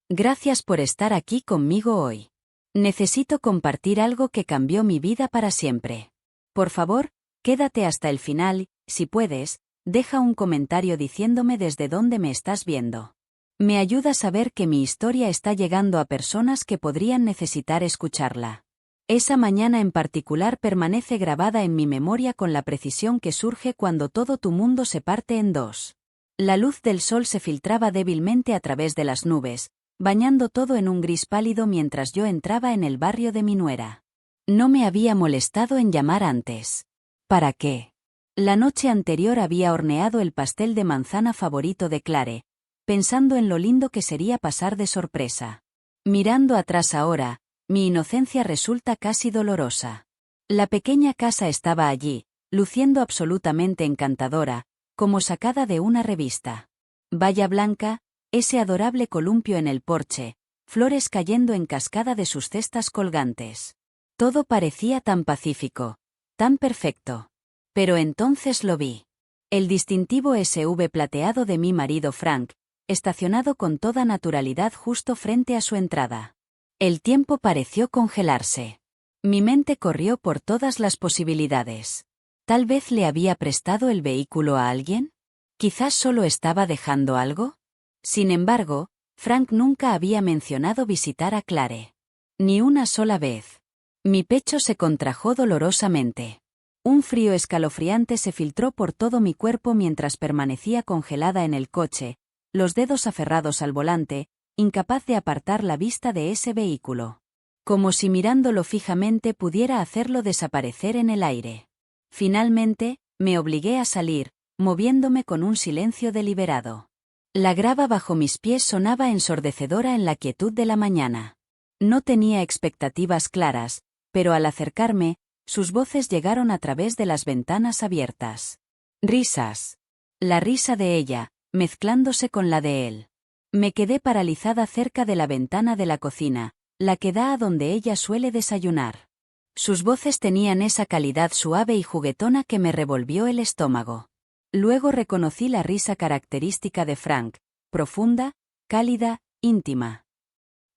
Gracias por estar aquí conmigo hoy. Necesito compartir algo que cambió mi vida para siempre. Por favor, quédate hasta el final, si puedes, deja un comentario diciéndome desde dónde me estás viendo. Me ayuda a saber que mi historia está llegando a personas que podrían necesitar escucharla. Esa mañana en particular permanece grabada en mi memoria con la precisión que surge cuando todo tu mundo se parte en dos. La luz del sol se filtraba débilmente a través de las nubes, bañando todo en un gris pálido mientras yo entraba en el barrio de mi nuera. No me había molestado en llamar antes. ¿Para qué? La noche anterior había horneado el pastel de manzana favorito de Clare, pensando en lo lindo que sería pasar de sorpresa. Mirando atrás ahora, mi inocencia resulta casi dolorosa. La pequeña casa estaba allí, luciendo absolutamente encantadora, como sacada de una revista. Valla blanca, ese adorable columpio en el porche, flores cayendo en cascada de sus cestas colgantes. Todo parecía tan pacífico, tan perfecto. Pero entonces lo vi. El distintivo SUV plateado de mi marido Frank, estacionado con toda naturalidad justo frente a su entrada. El tiempo pareció congelarse. Mi mente corrió por todas las posibilidades. ¿Tal vez le había prestado el vehículo a alguien? ¿Quizás solo estaba dejando algo? Sin embargo, Frank nunca había mencionado visitar a Clare. Ni una sola vez. Mi pecho se contrajo dolorosamente. Un frío escalofriante se filtró por todo mi cuerpo mientras permanecía congelada en el coche, los dedos aferrados al volante, incapaz de apartar la vista de ese vehículo. Como si mirándolo fijamente pudiera hacerlo desaparecer en el aire. Finalmente, me obligué a salir, moviéndome con un silencio deliberado. La grava bajo mis pies sonaba ensordecedora en la quietud de la mañana. No tenía expectativas claras, pero al acercarme, sus voces llegaron a través de las ventanas abiertas. Risas. La risa de ella, mezclándose con la de él. Me quedé paralizada cerca de la ventana de la cocina, la que da a donde ella suele desayunar. Sus voces tenían esa calidad suave y juguetona que me revolvió el estómago. Luego reconocí la risa característica de Frank, profunda, cálida, íntima.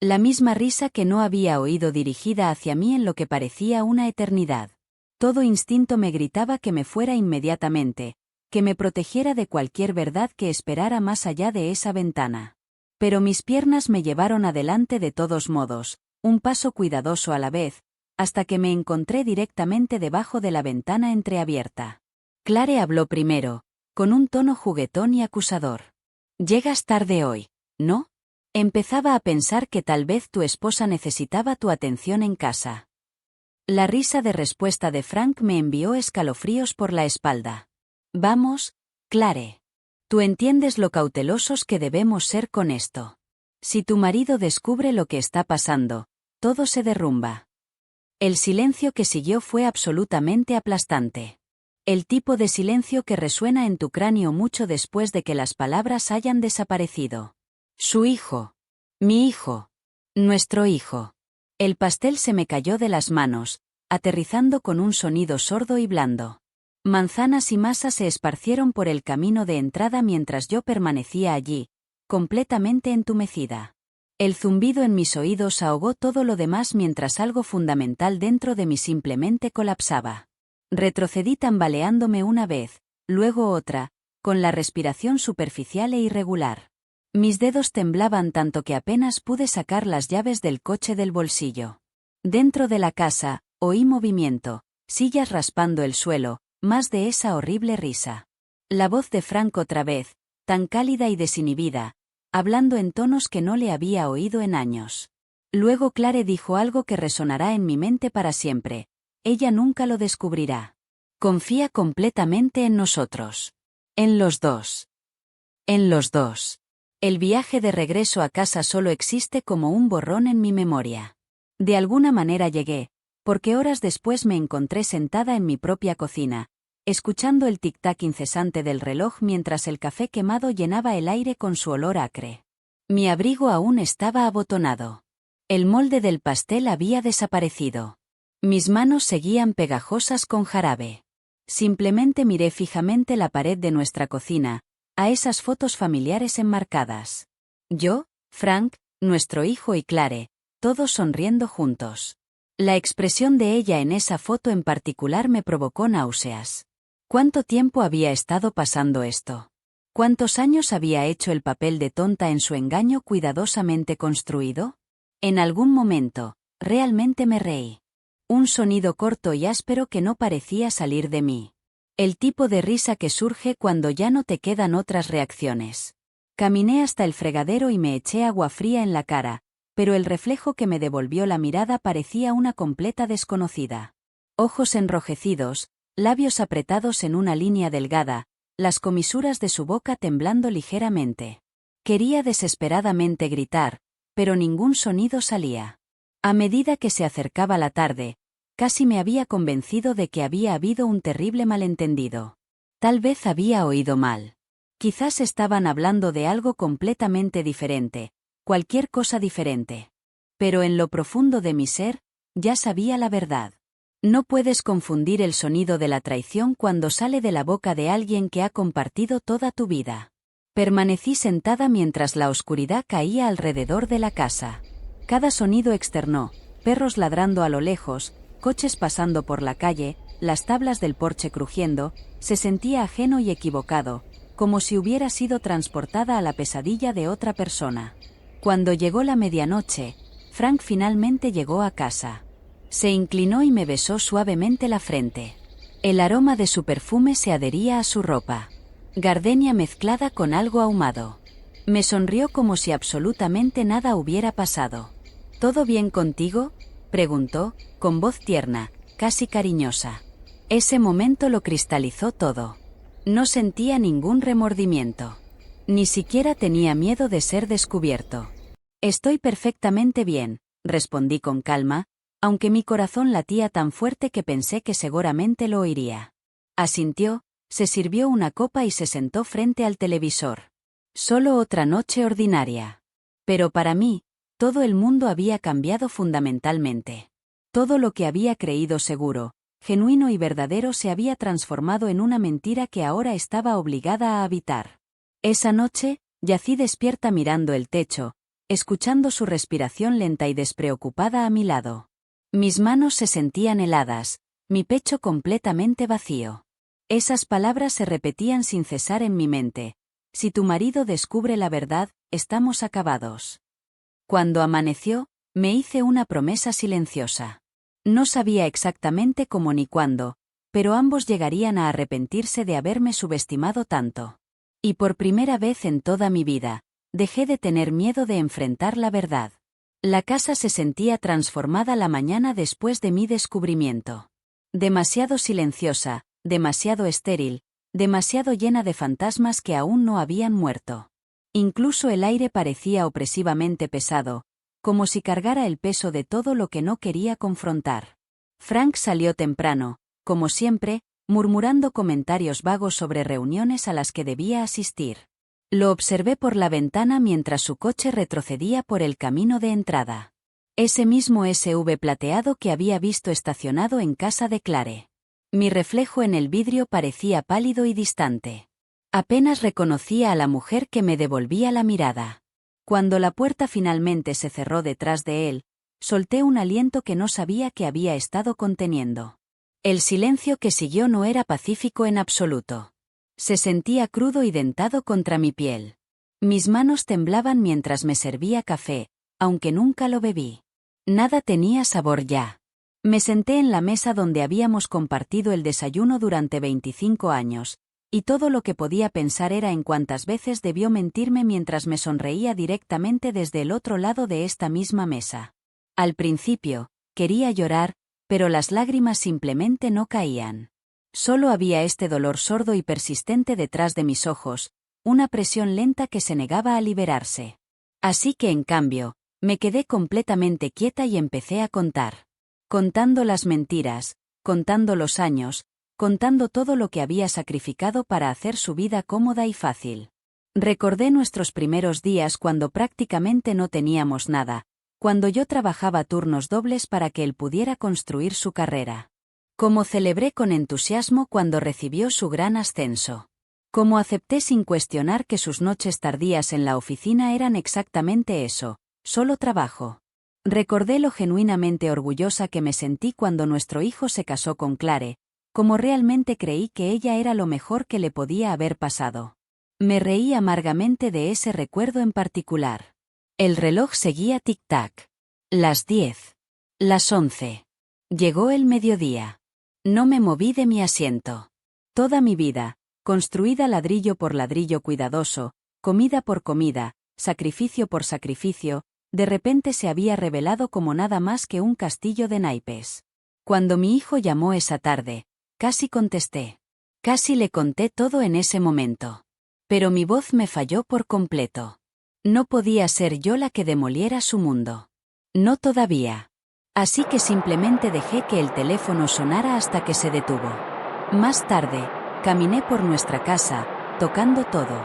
La misma risa que no había oído dirigida hacia mí en lo que parecía una eternidad. Todo instinto me gritaba que me fuera inmediatamente, que me protegiera de cualquier verdad que esperara más allá de esa ventana. Pero mis piernas me llevaron adelante de todos modos, un paso cuidadoso a la vez, hasta que me encontré directamente debajo de la ventana entreabierta. Clare habló primero, con un tono juguetón y acusador. «Llegas tarde hoy, ¿no? Empezaba a pensar que tal vez tu esposa necesitaba tu atención en casa». La risa de respuesta de Frank me envió escalofríos por la espalda. «Vamos, Clare. Tú entiendes lo cautelosos que debemos ser con esto. Si tu marido descubre lo que está pasando, todo se derrumba». El silencio que siguió fue absolutamente aplastante. El tipo de silencio que resuena en tu cráneo mucho después de que las palabras hayan desaparecido. Su hijo. Mi hijo. Nuestro hijo. El pastel se me cayó de las manos, aterrizando con un sonido sordo y blando. Manzanas y masa se esparcieron por el camino de entrada mientras yo permanecía allí, completamente entumecida. El zumbido en mis oídos ahogó todo lo demás mientras algo fundamental dentro de mí simplemente colapsaba. Retrocedí tambaleándome una vez, luego otra, con la respiración superficial e irregular. Mis dedos temblaban tanto que apenas pude sacar las llaves del coche del bolsillo. Dentro de la casa, oí movimiento, sillas raspando el suelo, más de esa horrible risa. La voz de Frank otra vez, tan cálida y desinhibida, hablando en tonos que no le había oído en años. Luego Clare dijo algo que resonará en mi mente para siempre. Ella nunca lo descubrirá. Confía completamente en nosotros. En los dos. En los dos. El viaje de regreso a casa solo existe como un borrón en mi memoria. De alguna manera llegué, porque horas después me encontré sentada en mi propia cocina, escuchando el tic-tac incesante del reloj mientras el café quemado llenaba el aire con su olor acre. Mi abrigo aún estaba abotonado. El molde del pastel había desaparecido. Mis manos seguían pegajosas con jarabe. Simplemente miré fijamente la pared de nuestra cocina, a esas fotos familiares enmarcadas. Yo, Frank, nuestro hijo y Clare, todos sonriendo juntos. La expresión de ella en esa foto en particular me provocó náuseas. ¿Cuánto tiempo había estado pasando esto? ¿Cuántos años había hecho el papel de tonta en su engaño cuidadosamente construido? En algún momento, realmente me reí. Un sonido corto y áspero que no parecía salir de mí. El tipo de risa que surge cuando ya no te quedan otras reacciones. Caminé hasta el fregadero y me eché agua fría en la cara, pero el reflejo que me devolvió la mirada parecía una completa desconocida. Ojos enrojecidos, labios apretados en una línea delgada, las comisuras de su boca temblando ligeramente. Quería desesperadamente gritar, pero ningún sonido salía. A medida que se acercaba la tarde, casi me había convencido de que había habido un terrible malentendido. Tal vez había oído mal. Quizás estaban hablando de algo completamente diferente, cualquier cosa diferente. Pero en lo profundo de mi ser, ya sabía la verdad. No puedes confundir el sonido de la traición cuando sale de la boca de alguien que ha compartido toda tu vida. Permanecí sentada mientras la oscuridad caía alrededor de la casa. Cada sonido externó, perros ladrando a lo lejos, coches pasando por la calle, las tablas del porche crujiendo, se sentía ajeno y equivocado, como si hubiera sido transportada a la pesadilla de otra persona. Cuando llegó la medianoche, Frank finalmente llegó a casa. Se inclinó y me besó suavemente la frente. El aroma de su perfume se adhería a su ropa. Gardenia mezclada con algo ahumado. Me sonrió como si absolutamente nada hubiera pasado. ¿Todo bien contigo?, preguntó, con voz tierna, casi cariñosa. Ese momento lo cristalizó todo. No sentía ningún remordimiento. Ni siquiera tenía miedo de ser descubierto. Estoy perfectamente bien, respondí con calma, aunque mi corazón latía tan fuerte que pensé que seguramente lo oiría. Asintió, se sirvió una copa y se sentó frente al televisor. Solo otra noche ordinaria. Pero para mí, todo el mundo había cambiado fundamentalmente. Todo lo que había creído seguro, genuino y verdadero se había transformado en una mentira que ahora estaba obligada a habitar. Esa noche, yací despierta mirando el techo, escuchando su respiración lenta y despreocupada a mi lado. Mis manos se sentían heladas, mi pecho completamente vacío. Esas palabras se repetían sin cesar en mi mente. Si tu marido descubre la verdad, estamos acabados. Cuando amaneció, me hice una promesa silenciosa. No sabía exactamente cómo ni cuándo, pero ambos llegarían a arrepentirse de haberme subestimado tanto. Y por primera vez en toda mi vida, dejé de tener miedo de enfrentar la verdad. La casa se sentía transformada la mañana después de mi descubrimiento. Demasiado silenciosa, demasiado estéril, demasiado llena de fantasmas que aún no habían muerto. Incluso el aire parecía opresivamente pesado, como si cargara el peso de todo lo que no quería confrontar. Frank salió temprano, como siempre, murmurando comentarios vagos sobre reuniones a las que debía asistir. Lo observé por la ventana mientras su coche retrocedía por el camino de entrada. Ese mismo SUV plateado que había visto estacionado en casa de Clare. Mi reflejo en el vidrio parecía pálido y distante. Apenas reconocía a la mujer que me devolvía la mirada. Cuando la puerta finalmente se cerró detrás de él, solté un aliento que no sabía que había estado conteniendo. El silencio que siguió no era pacífico en absoluto. Se sentía crudo y dentado contra mi piel. Mis manos temblaban mientras me servía café, aunque nunca lo bebí. Nada tenía sabor ya. Me senté en la mesa donde habíamos compartido el desayuno durante 25 años, y todo lo que podía pensar era en cuántas veces debió mentirme mientras me sonreía directamente desde el otro lado de esta misma mesa. Al principio, quería llorar, pero las lágrimas simplemente no caían. Solo había este dolor sordo y persistente detrás de mis ojos, una presión lenta que se negaba a liberarse. Así que en cambio, me quedé completamente quieta y empecé a contar. Contando las mentiras, contando los años, contando todo lo que había sacrificado para hacer su vida cómoda y fácil. Recordé nuestros primeros días cuando prácticamente no teníamos nada, cuando yo trabajaba turnos dobles para que él pudiera construir su carrera. Cómo celebré con entusiasmo cuando recibió su gran ascenso. Cómo acepté sin cuestionar que sus noches tardías en la oficina eran exactamente eso, solo trabajo. Recordé lo genuinamente orgullosa que me sentí cuando nuestro hijo se casó con Clare, como realmente creí que ella era lo mejor que le podía haber pasado. Me reí amargamente de ese recuerdo en particular. El reloj seguía tic-tac. Las 10. Las 11. Llegó el mediodía. No me moví de mi asiento. Toda mi vida, construida ladrillo por ladrillo cuidadoso, comida por comida, sacrificio por sacrificio, de repente se había revelado como nada más que un castillo de naipes. Cuando mi hijo llamó esa tarde, casi contesté. Casi le conté todo en ese momento. Pero mi voz me falló por completo. No podía ser yo la que demoliera su mundo. No todavía. Así que simplemente dejé que el teléfono sonara hasta que se detuvo. Más tarde, caminé por nuestra casa, tocando todo.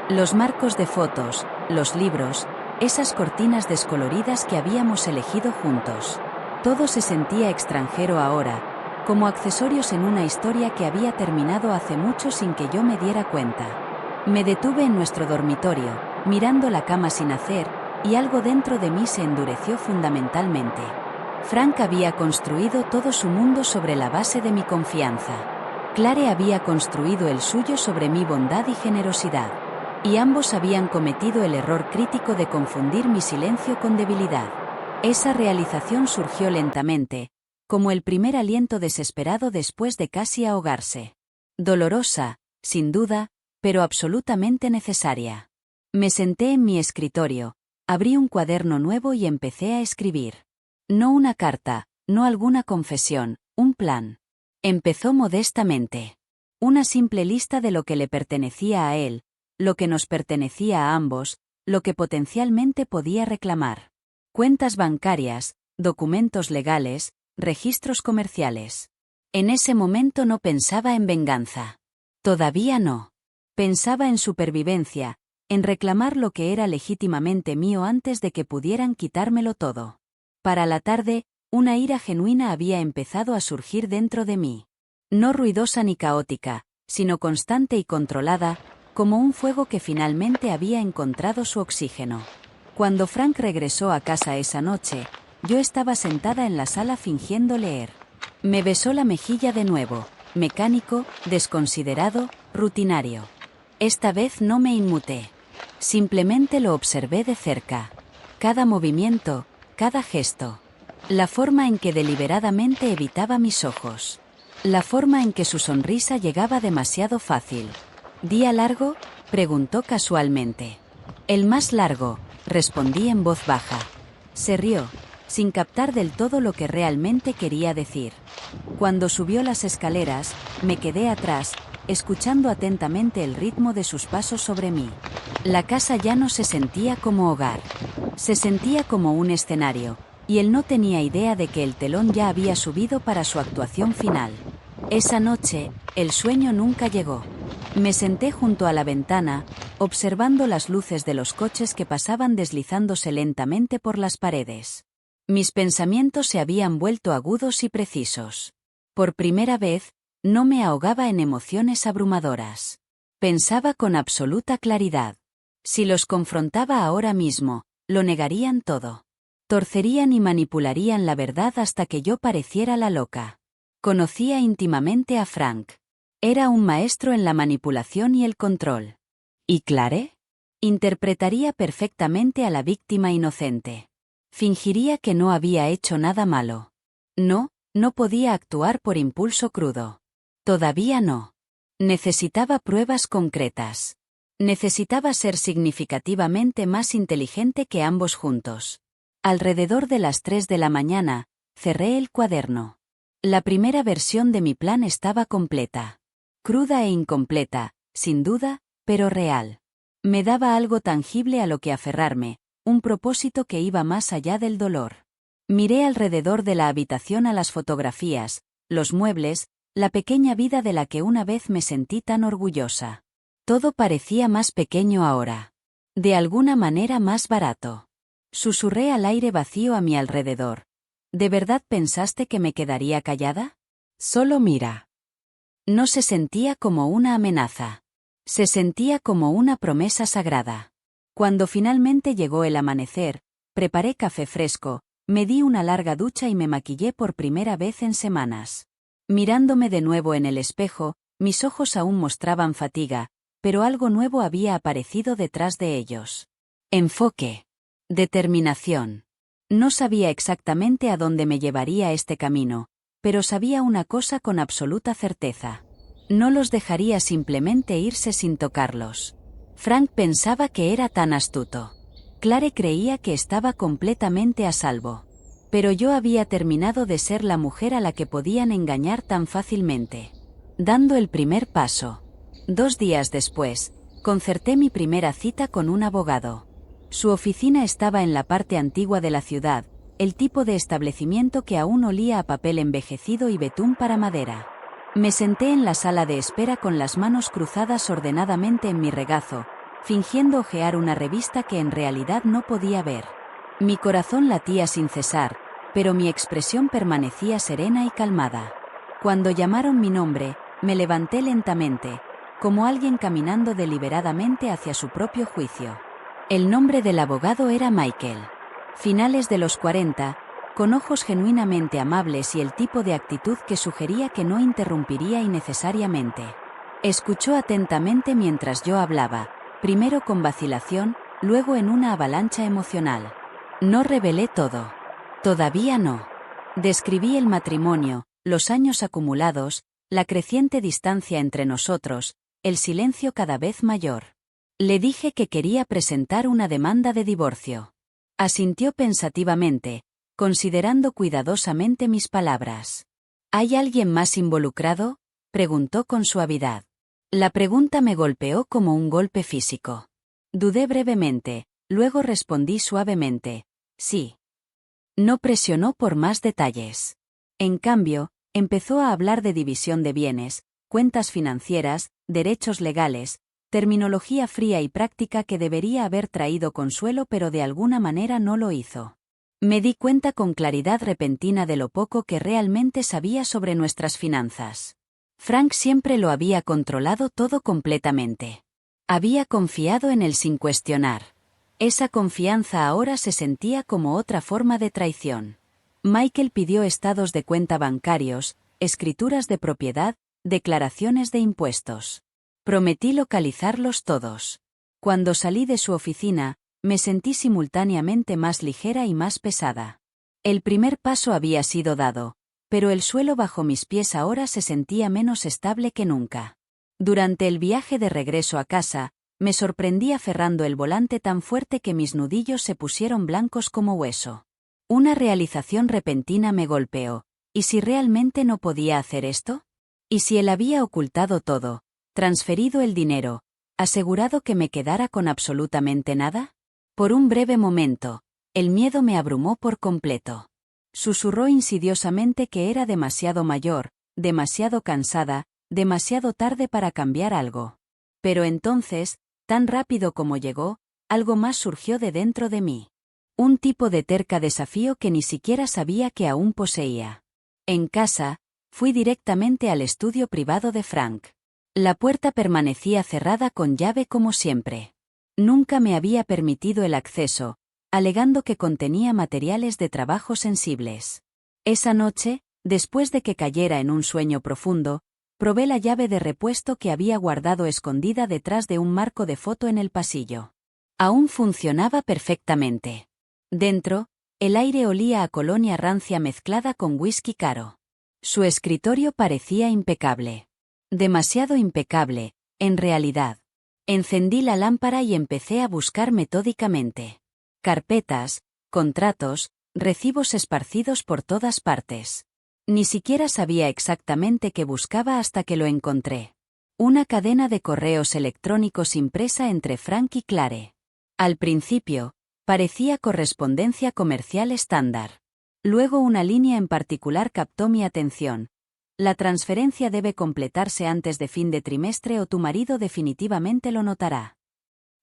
Los marcos de fotos, los libros, esas cortinas descoloridas que habíamos elegido juntos. Todo se sentía extranjero ahora, como accesorios en una historia que había terminado hace mucho sin que yo me diera cuenta. Me detuve en nuestro dormitorio, mirando la cama sin hacer, y algo dentro de mí se endureció fundamentalmente. Frank había construido todo su mundo sobre la base de mi confianza. Clare había construido el suyo sobre mi bondad y generosidad. Y ambos habían cometido el error crítico de confundir mi silencio con debilidad. Esa realización surgió lentamente, como el primer aliento desesperado después de casi ahogarse. Dolorosa, sin duda, pero absolutamente necesaria. Me senté en mi escritorio, abrí un cuaderno nuevo y empecé a escribir. No una carta, no alguna confesión, un plan. Empezó modestamente. Una simple lista de lo que le pertenecía a él, lo que nos pertenecía a ambos, lo que potencialmente podía reclamar. Cuentas bancarias, documentos legales, registros comerciales. En ese momento no pensaba en venganza. Todavía no. Pensaba en supervivencia, en reclamar lo que era legítimamente mío antes de que pudieran quitármelo todo. Para la tarde, una ira genuina había empezado a surgir dentro de mí. No ruidosa ni caótica, sino constante y controlada, como un fuego que finalmente había encontrado su oxígeno. Cuando Frank regresó a casa esa noche, yo estaba sentada en la sala fingiendo leer. Me besó la mejilla de nuevo, mecánico, desconsiderado, rutinario. Esta vez no me inmuté. Simplemente lo observé de cerca. Cada movimiento, cada gesto. La forma en que deliberadamente evitaba mis ojos. La forma en que su sonrisa llegaba demasiado fácil. ¿Día largo?, preguntó casualmente. El más largo, respondí en voz baja. Se rió, sin captar del todo lo que realmente quería decir. Cuando subió las escaleras, me quedé atrás, escuchando atentamente el ritmo de sus pasos sobre mí. La casa ya no se sentía como hogar. Se sentía como un escenario, y él no tenía idea de que el telón ya había subido para su actuación final. Esa noche, el sueño nunca llegó. Me senté junto a la ventana, observando las luces de los coches que pasaban deslizándose lentamente por las paredes. Mis pensamientos se habían vuelto agudos y precisos. Por primera vez, no me ahogaba en emociones abrumadoras. Pensaba con absoluta claridad. Si los confrontaba ahora mismo, lo negarían todo. Torcerían y manipularían la verdad hasta que yo pareciera la loca. Conocía íntimamente a Frank. Era un maestro en la manipulación y el control. ¿Y Clare? Interpretaría perfectamente a la víctima inocente. Fingiría que no había hecho nada malo. No podía actuar por impulso crudo. Todavía no. Necesitaba pruebas concretas. Necesitaba ser significativamente más inteligente que ambos juntos. Alrededor de las 3 de la mañana, cerré el cuaderno. La primera versión de mi plan estaba completa. Cruda e incompleta, sin duda, pero real. Me daba algo tangible a lo que aferrarme, un propósito que iba más allá del dolor. Miré alrededor de la habitación a las fotografías, los muebles, la pequeña vida de la que una vez me sentí tan orgullosa. Todo parecía más pequeño ahora. De alguna manera más barato. Susurré al aire vacío a mi alrededor. ¿De verdad pensaste que me quedaría callada? Solo mira. No se sentía como una amenaza. Se sentía como una promesa sagrada. Cuando finalmente llegó el amanecer, Preparé café fresco, me di una larga ducha y me maquillé por primera vez en semanas. Mirándome de nuevo en el espejo, mis ojos aún mostraban fatiga, pero algo nuevo había aparecido detrás de ellos. Enfoque. Determinación. No sabía exactamente a dónde me llevaría este camino, pero sabía una cosa con absoluta certeza. No los dejaría simplemente irse sin tocarlos. Frank pensaba que era tan astuto. Clare creía que estaba completamente a salvo. Pero yo había terminado de ser la mujer a la que podían engañar tan fácilmente. Dando el primer paso. 2 días después, concerté mi primera cita con un abogado. Su oficina estaba en la parte antigua de la ciudad, el tipo de establecimiento que aún olía a papel envejecido y betún para madera. Me senté en la sala de espera con las manos cruzadas ordenadamente en mi regazo, fingiendo hojear una revista que en realidad no podía ver. Mi corazón latía sin cesar, pero mi expresión permanecía serena y calmada. Cuando llamaron mi nombre, me levanté lentamente, como alguien caminando deliberadamente hacia su propio juicio. El nombre del abogado era Michael. Finales de los 40, con ojos genuinamente amables y el tipo de actitud que sugería que no interrumpiría innecesariamente. Escuchó atentamente mientras yo hablaba, primero con vacilación, luego en una avalancha emocional. No revelé todo. Todavía no. Describí el matrimonio, los años acumulados, la creciente distancia entre nosotros, el silencio cada vez mayor. Le dije que quería presentar una demanda de divorcio. Asintió pensativamente, considerando cuidadosamente mis palabras. ¿Hay alguien más involucrado?, preguntó con suavidad. La pregunta me golpeó como un golpe físico. Dudé brevemente, luego respondí suavemente, sí. No presionó por más detalles. En cambio, empezó a hablar de división de bienes, cuentas financieras, derechos legales, terminología fría y práctica que debería haber traído consuelo pero de alguna manera no lo hizo. Me di cuenta con claridad repentina de lo poco que realmente sabía sobre nuestras finanzas. Frank siempre lo había controlado todo completamente. Había confiado en él sin cuestionar. Esa confianza ahora se sentía como otra forma de traición. Michael pidió estados de cuenta bancarios, escrituras de propiedad, declaraciones de impuestos. Prometí localizarlos todos. Cuando salí de su oficina, me sentí simultáneamente más ligera y más pesada. El primer paso había sido dado, pero el suelo bajo mis pies ahora se sentía menos estable que nunca. Durante el viaje de regreso a casa, me sorprendí aferrando el volante tan fuerte que mis nudillos se pusieron blancos como hueso. Una realización repentina me golpeó. ¿Y si realmente no podía hacer esto? ¿Y si él había ocultado todo, transferido el dinero, asegurado que me quedara con absolutamente nada? Por un breve momento, el miedo me abrumó por completo. Susurró insidiosamente que era demasiado mayor, demasiado cansada, demasiado tarde para cambiar algo. Pero entonces, tan rápido como llegó, algo más surgió de dentro de mí. Un tipo de terca desafío que ni siquiera sabía que aún poseía. En casa, fui directamente al estudio privado de Frank. La puerta permanecía cerrada con llave como siempre. Nunca me había permitido el acceso, alegando que contenía materiales de trabajo sensibles. Esa noche, después de que cayera en un sueño profundo, probé la llave de repuesto que había guardado escondida detrás de un marco de foto en el pasillo. Aún funcionaba perfectamente. Dentro, el aire olía a colonia rancia mezclada con whisky caro. Su escritorio parecía impecable. Demasiado impecable, en realidad. Encendí la lámpara y empecé a buscar metódicamente. Carpetas, contratos, recibos esparcidos por todas partes. Ni siquiera sabía exactamente qué buscaba hasta que lo encontré. Una cadena de correos electrónicos impresa entre Frank y Clare. Al principio, parecía correspondencia comercial estándar. Luego una línea en particular captó mi atención. La transferencia debe completarse antes de fin de trimestre o tu marido definitivamente lo notará.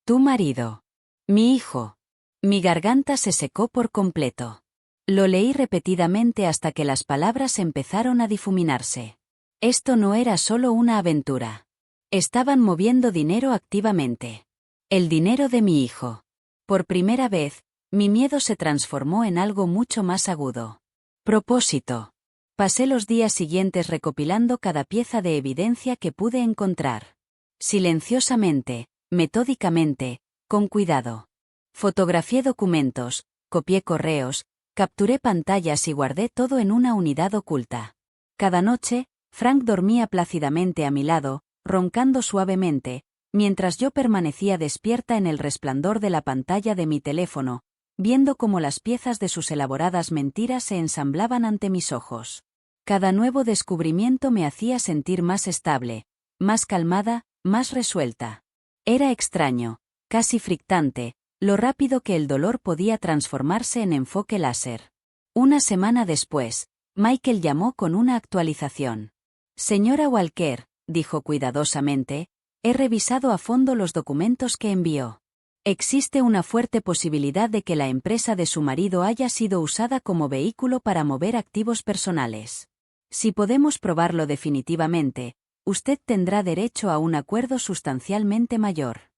Tu marido. Mi hijo. Mi garganta se secó por completo. Lo leí repetidamente hasta que las palabras empezaron a difuminarse. Esto no era solo una aventura. Estaban moviendo dinero activamente. El dinero de mi hijo. Por primera vez, Mi miedo se transformó en algo mucho más agudo. Propósito. Pasé los días siguientes recopilando cada pieza de evidencia que pude encontrar. Silenciosamente, metódicamente, con cuidado. Fotografié documentos, copié correos, capturé pantallas y guardé todo en una unidad oculta. Cada noche, Frank dormía plácidamente a mi lado, roncando suavemente, mientras yo permanecía despierta en el resplandor de la pantalla de mi teléfono, viendo cómo las piezas de sus elaboradas mentiras se ensamblaban ante mis ojos. Cada nuevo descubrimiento me hacía sentir más estable, más calmada, más resuelta. Era extraño, casi frictante, lo rápido que el dolor podía transformarse en enfoque láser. Una semana después, Michael llamó con una actualización. Señora Walker, dijo cuidadosamente, he revisado a fondo los documentos que envió. Existe una fuerte posibilidad de que la empresa de su marido haya sido usada como vehículo para mover activos personales. Si podemos probarlo definitivamente, usted tendrá derecho a un acuerdo sustancialmente mayor.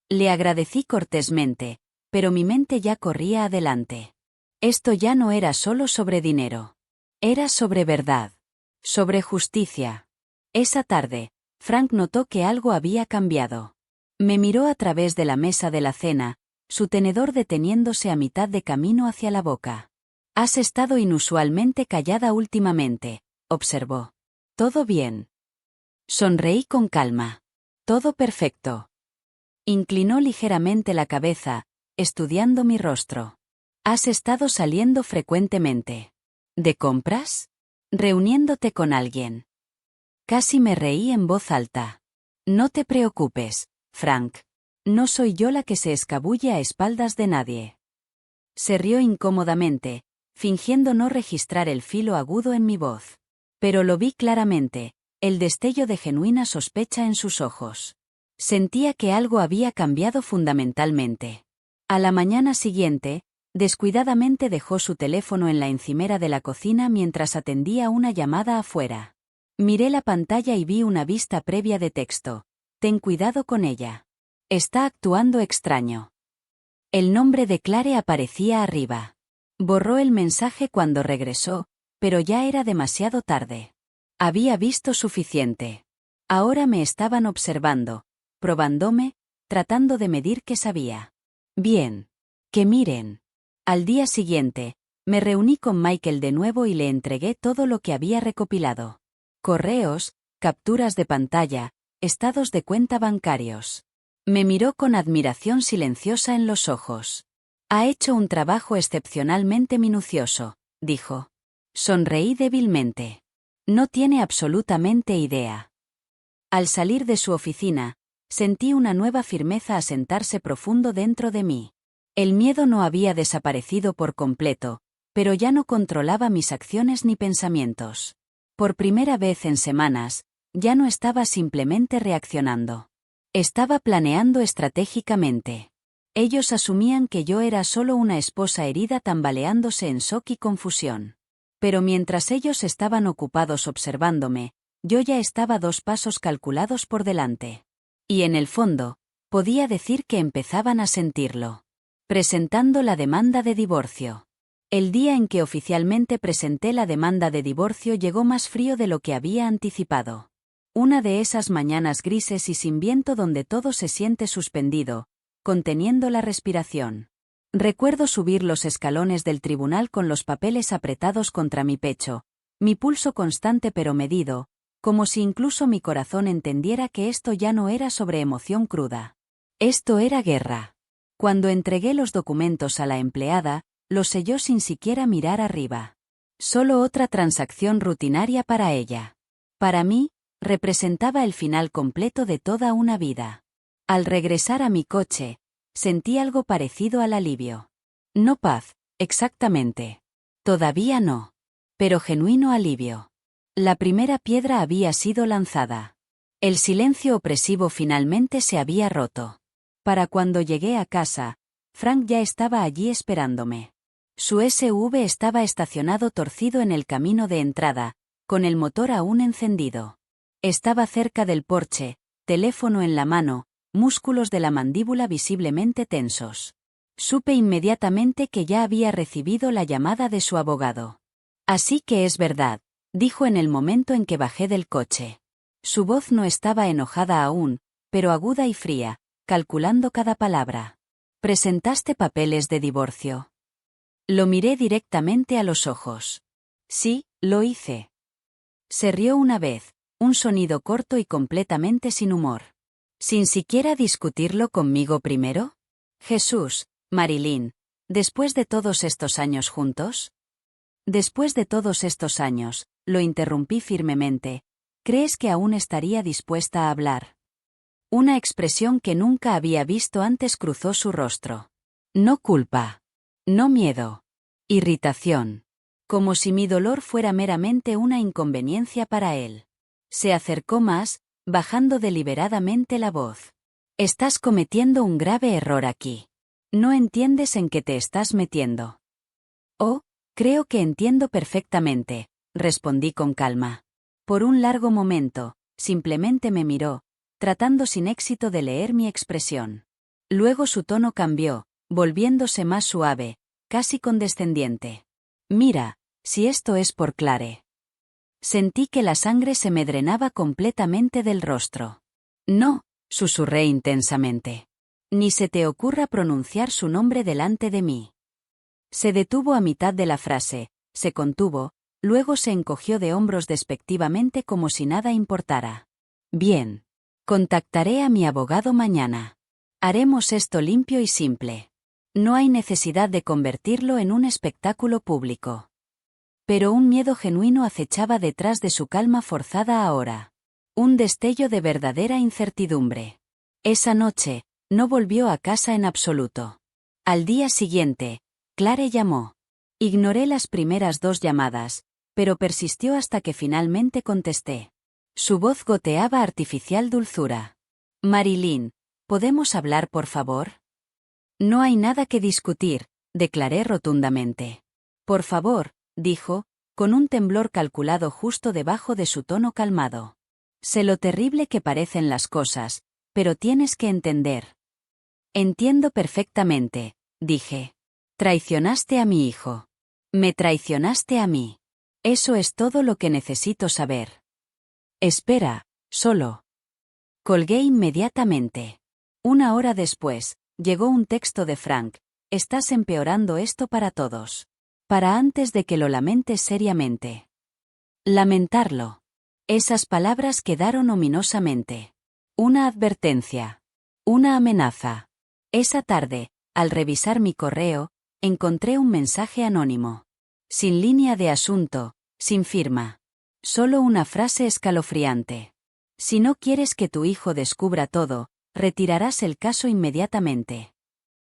Le agradecí cortésmente, pero mi mente ya corría adelante. Esto ya no era solo sobre dinero. Era sobre verdad. Sobre justicia. Esa tarde, Frank notó que algo había cambiado. Me miró a través de la mesa de la cena, su tenedor deteniéndose a mitad de camino hacia la boca. Has estado inusualmente callada últimamente, observó. ¿Todo bien? Sonreí con calma. Todo perfecto. Inclinó ligeramente la cabeza, estudiando mi rostro. ¿Has estado saliendo frecuentemente? ¿De compras? ¿Reuniéndote con alguien? Casi me reí en voz alta. No te preocupes, Frank. No soy yo la que se escabulle a espaldas de nadie. Se rió incómodamente, fingiendo no registrar el filo agudo en mi voz. Pero lo vi claramente, el destello de genuina sospecha en sus ojos. Sentía que algo había cambiado fundamentalmente. A la mañana siguiente, descuidadamente dejó su teléfono en la encimera de la cocina mientras atendía una llamada afuera. Miré la pantalla y vi una vista previa de texto. Ten cuidado con ella. Está actuando extraño. El nombre de Clare aparecía arriba. Borró el mensaje cuando regresó, pero ya era demasiado tarde. Había visto suficiente. Ahora me estaban observando, probándome, tratando de medir qué sabía. Bien. Que miren. Al día siguiente, me reuní con Michael de nuevo y le entregué todo lo que había recopilado. Correos, capturas de pantalla, estados de cuenta bancarios. Me miró con admiración silenciosa en los ojos. Ha hecho un trabajo excepcionalmente minucioso, dijo. Sonreí débilmente. No tiene absolutamente idea. Al salir de su oficina, sentí una nueva firmeza asentarse profundo dentro de mí. El miedo no había desaparecido por completo, pero ya no controlaba mis acciones ni pensamientos. Por primera vez en semanas, ya no estaba simplemente reaccionando. Estaba planeando estratégicamente. Ellos asumían que yo era solo una esposa herida tambaleándose en shock y confusión. Pero mientras ellos estaban ocupados observándome, yo ya estaba 2 pasos calculados por delante. Y en el fondo, podía decir que empezaban a sentirlo. Presentando la demanda de divorcio. El día en que oficialmente presenté la demanda de divorcio llegó más frío de lo que había anticipado. Una de esas mañanas grises y sin viento donde todo se siente suspendido, conteniendo la respiración. Recuerdo subir los escalones del tribunal con los papeles apretados contra mi pecho, mi pulso constante pero medido, como si incluso mi corazón entendiera que esto ya no era sobre emoción cruda. Esto era guerra. Cuando entregué los documentos a la empleada, los selló sin siquiera mirar arriba. Solo otra transacción rutinaria para ella. Para mí, representaba el final completo de toda una vida. Al regresar a mi coche, sentí algo parecido al alivio. No paz, exactamente. Todavía no. Pero genuino alivio. La primera piedra había sido lanzada. El silencio opresivo finalmente se había roto. Para cuando llegué a casa, Frank ya estaba allí esperándome. Su SUV estaba estacionado torcido en el camino de entrada, con el motor aún encendido. Estaba cerca del porche, teléfono en la mano, músculos de la mandíbula visiblemente tensos. Supe inmediatamente que ya había recibido la llamada de su abogado. Así que es verdad, dijo en el momento en que bajé del coche. Su voz no estaba enojada aún, pero aguda y fría, calculando cada palabra. ¿Presentaste papeles de divorcio? Lo miré directamente a los ojos. Sí, lo hice. Se rió una vez, un sonido corto y completamente sin humor. ¿Sin siquiera discutirlo conmigo primero? Jesús, Marilyn, ¿después de todos estos años juntos? Después de todos estos años, lo interrumpí firmemente, ¿crees que aún estaría dispuesta a hablar? Una expresión que nunca había visto antes cruzó su rostro. No culpa. No miedo. Irritación. Como si mi dolor fuera meramente una inconveniencia para él. Se acercó más, bajando deliberadamente la voz. Estás cometiendo un grave error aquí. No entiendes en qué te estás metiendo. Oh, creo que entiendo perfectamente, respondí con calma. Por un largo momento, simplemente me miró, tratando sin éxito de leer mi expresión. Luego su tono cambió, volviéndose más suave, casi condescendiente. Mira, si esto es por Clare. Sentí que la sangre se me drenaba completamente del rostro. No, susurré intensamente. Ni se te ocurra pronunciar su nombre delante de mí. Se detuvo a mitad de la frase, se contuvo, luego se encogió de hombros despectivamente como si nada importara. Bien. Contactaré a mi abogado mañana. Haremos esto limpio y simple. No hay necesidad de convertirlo en un espectáculo público. Pero un miedo genuino acechaba detrás de su calma forzada ahora. Un destello de verdadera incertidumbre. Esa noche, no volvió a casa en absoluto. Al día siguiente, Clare llamó. Ignoré las primeras 2 llamadas, pero persistió hasta que finalmente contesté. Su voz goteaba artificial dulzura. Marilyn, ¿podemos hablar por favor? No hay nada que discutir, declaré rotundamente. Por favor, dijo, con un temblor calculado justo debajo de su tono calmado. Sé lo terrible que parecen las cosas, pero tienes que entender. Entiendo perfectamente, dije. Traicionaste a mi hijo. Me traicionaste a mí. Eso es todo lo que necesito saber. Espera, solo. Colgué inmediatamente. 1 hora después, llegó un texto de Frank. Estás empeorando esto para todos. Para antes de que lo lamentes seriamente. Lamentarlo. Esas palabras quedaron ominosamente. Una advertencia. Una amenaza. Esa tarde, al revisar mi correo, encontré un mensaje anónimo. Sin línea de asunto, sin firma. Solo una frase escalofriante. Si no quieres que tu hijo descubra todo, retirarás el caso inmediatamente.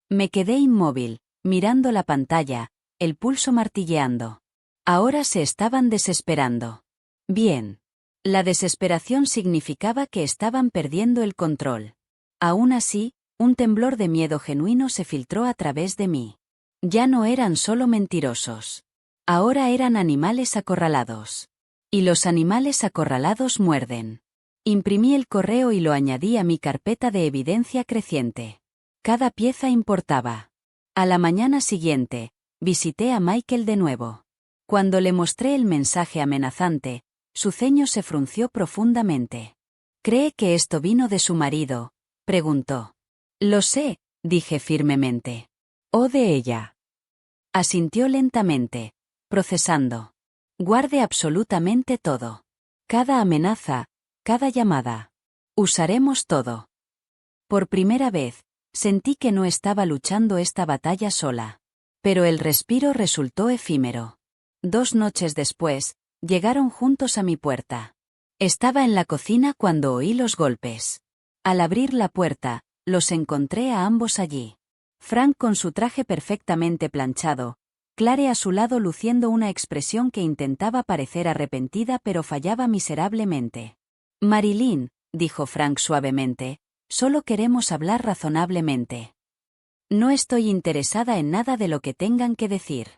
Me quedé inmóvil, mirando la pantalla, el pulso martilleando. Ahora se estaban desesperando. Bien. La desesperación significaba que estaban perdiendo el control. Aún así, un temblor de miedo genuino se filtró a través de mí. Ya no eran solo mentirosos. Ahora eran animales acorralados. Y los animales acorralados muerden. Imprimí el correo y lo añadí a mi carpeta de evidencia creciente. Cada pieza importaba. A la mañana siguiente, visité a Michael de nuevo. Cuando le mostré el mensaje amenazante, su ceño se frunció profundamente. ¿Cree que esto vino de su marido?, preguntó. Lo sé, dije firmemente. ¿O de ella? Asintió lentamente, procesando. Guarde absolutamente todo. Cada amenaza, cada llamada. Usaremos todo. Por primera vez, sentí que no estaba luchando esta batalla sola. Pero el respiro resultó efímero. 2 noches después, llegaron juntos a mi puerta. Estaba en la cocina cuando oí los golpes. Al abrir la puerta, los encontré a ambos allí. Frank con su traje perfectamente planchado, Clare a su lado luciendo una expresión que intentaba parecer arrepentida pero fallaba miserablemente. Marilyn, dijo Frank suavemente, solo queremos hablar razonablemente. No estoy interesada en nada de lo que tengan que decir.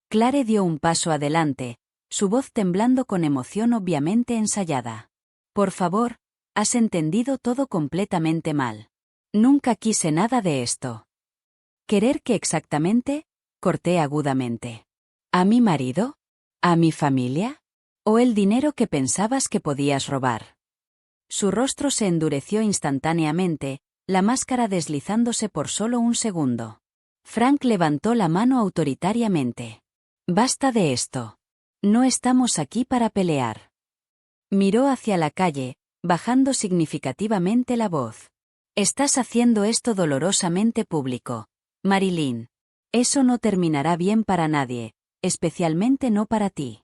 Clare dio un paso adelante, su voz temblando con emoción obviamente ensayada. Por favor, has entendido todo completamente mal. Nunca quise nada de esto. ¿Querer qué exactamente? Corté agudamente. ¿A mi marido? ¿A mi familia? ¿O el dinero que pensabas que podías robar? Su rostro se endureció instantáneamente, la máscara deslizándose por solo un segundo. Frank levantó la mano autoritariamente. Basta de esto. No estamos aquí para pelear. Miró hacia la calle, bajando significativamente la voz. Estás haciendo esto dolorosamente público, Marilyn. Eso no terminará bien para nadie, especialmente no para ti.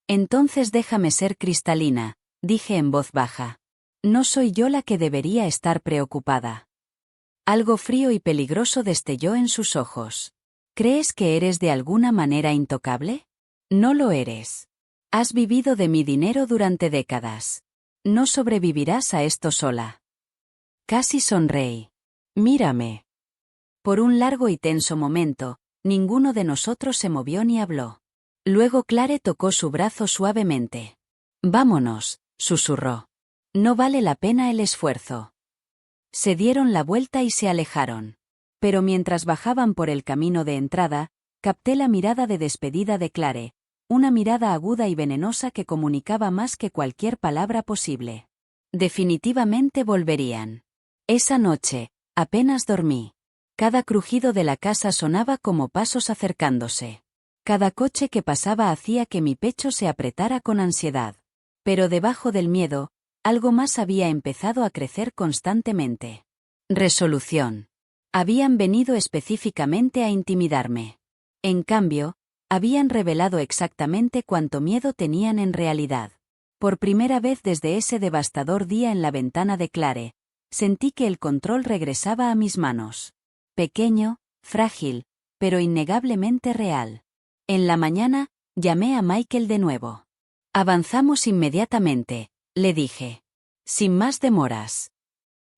Entonces déjame ser cristalina, dije en voz baja. No soy yo la que debería estar preocupada. Algo frío y peligroso destelló en sus ojos. ¿Crees que eres de alguna manera intocable? No lo eres. Has vivido de mi dinero durante décadas. No sobrevivirás a esto sola. Casi sonreí. Mírame. Por un largo y tenso momento, ninguno de nosotros se movió ni habló. Luego Clare tocó su brazo suavemente. Vámonos, susurró. No vale la pena el esfuerzo. Se dieron la vuelta y se alejaron. Pero mientras bajaban por el camino de entrada, capté la mirada de despedida de Clare, una mirada aguda y venenosa que comunicaba más que cualquier palabra posible. Definitivamente volverían. Esa noche, apenas dormí. Cada crujido de la casa sonaba como pasos acercándose. Cada coche que pasaba hacía que mi pecho se apretara con ansiedad. Pero debajo del miedo, algo más había empezado a crecer constantemente. Resolución. Habían venido específicamente a intimidarme. En cambio, habían revelado exactamente cuánto miedo tenían en realidad. Por primera vez desde ese devastador día en la ventana de Clare, sentí que el control regresaba a mis manos. Pequeño, frágil, pero innegablemente real. En la mañana, llamé a Michael de nuevo. Avanzamos inmediatamente, le dije. Sin más demoras.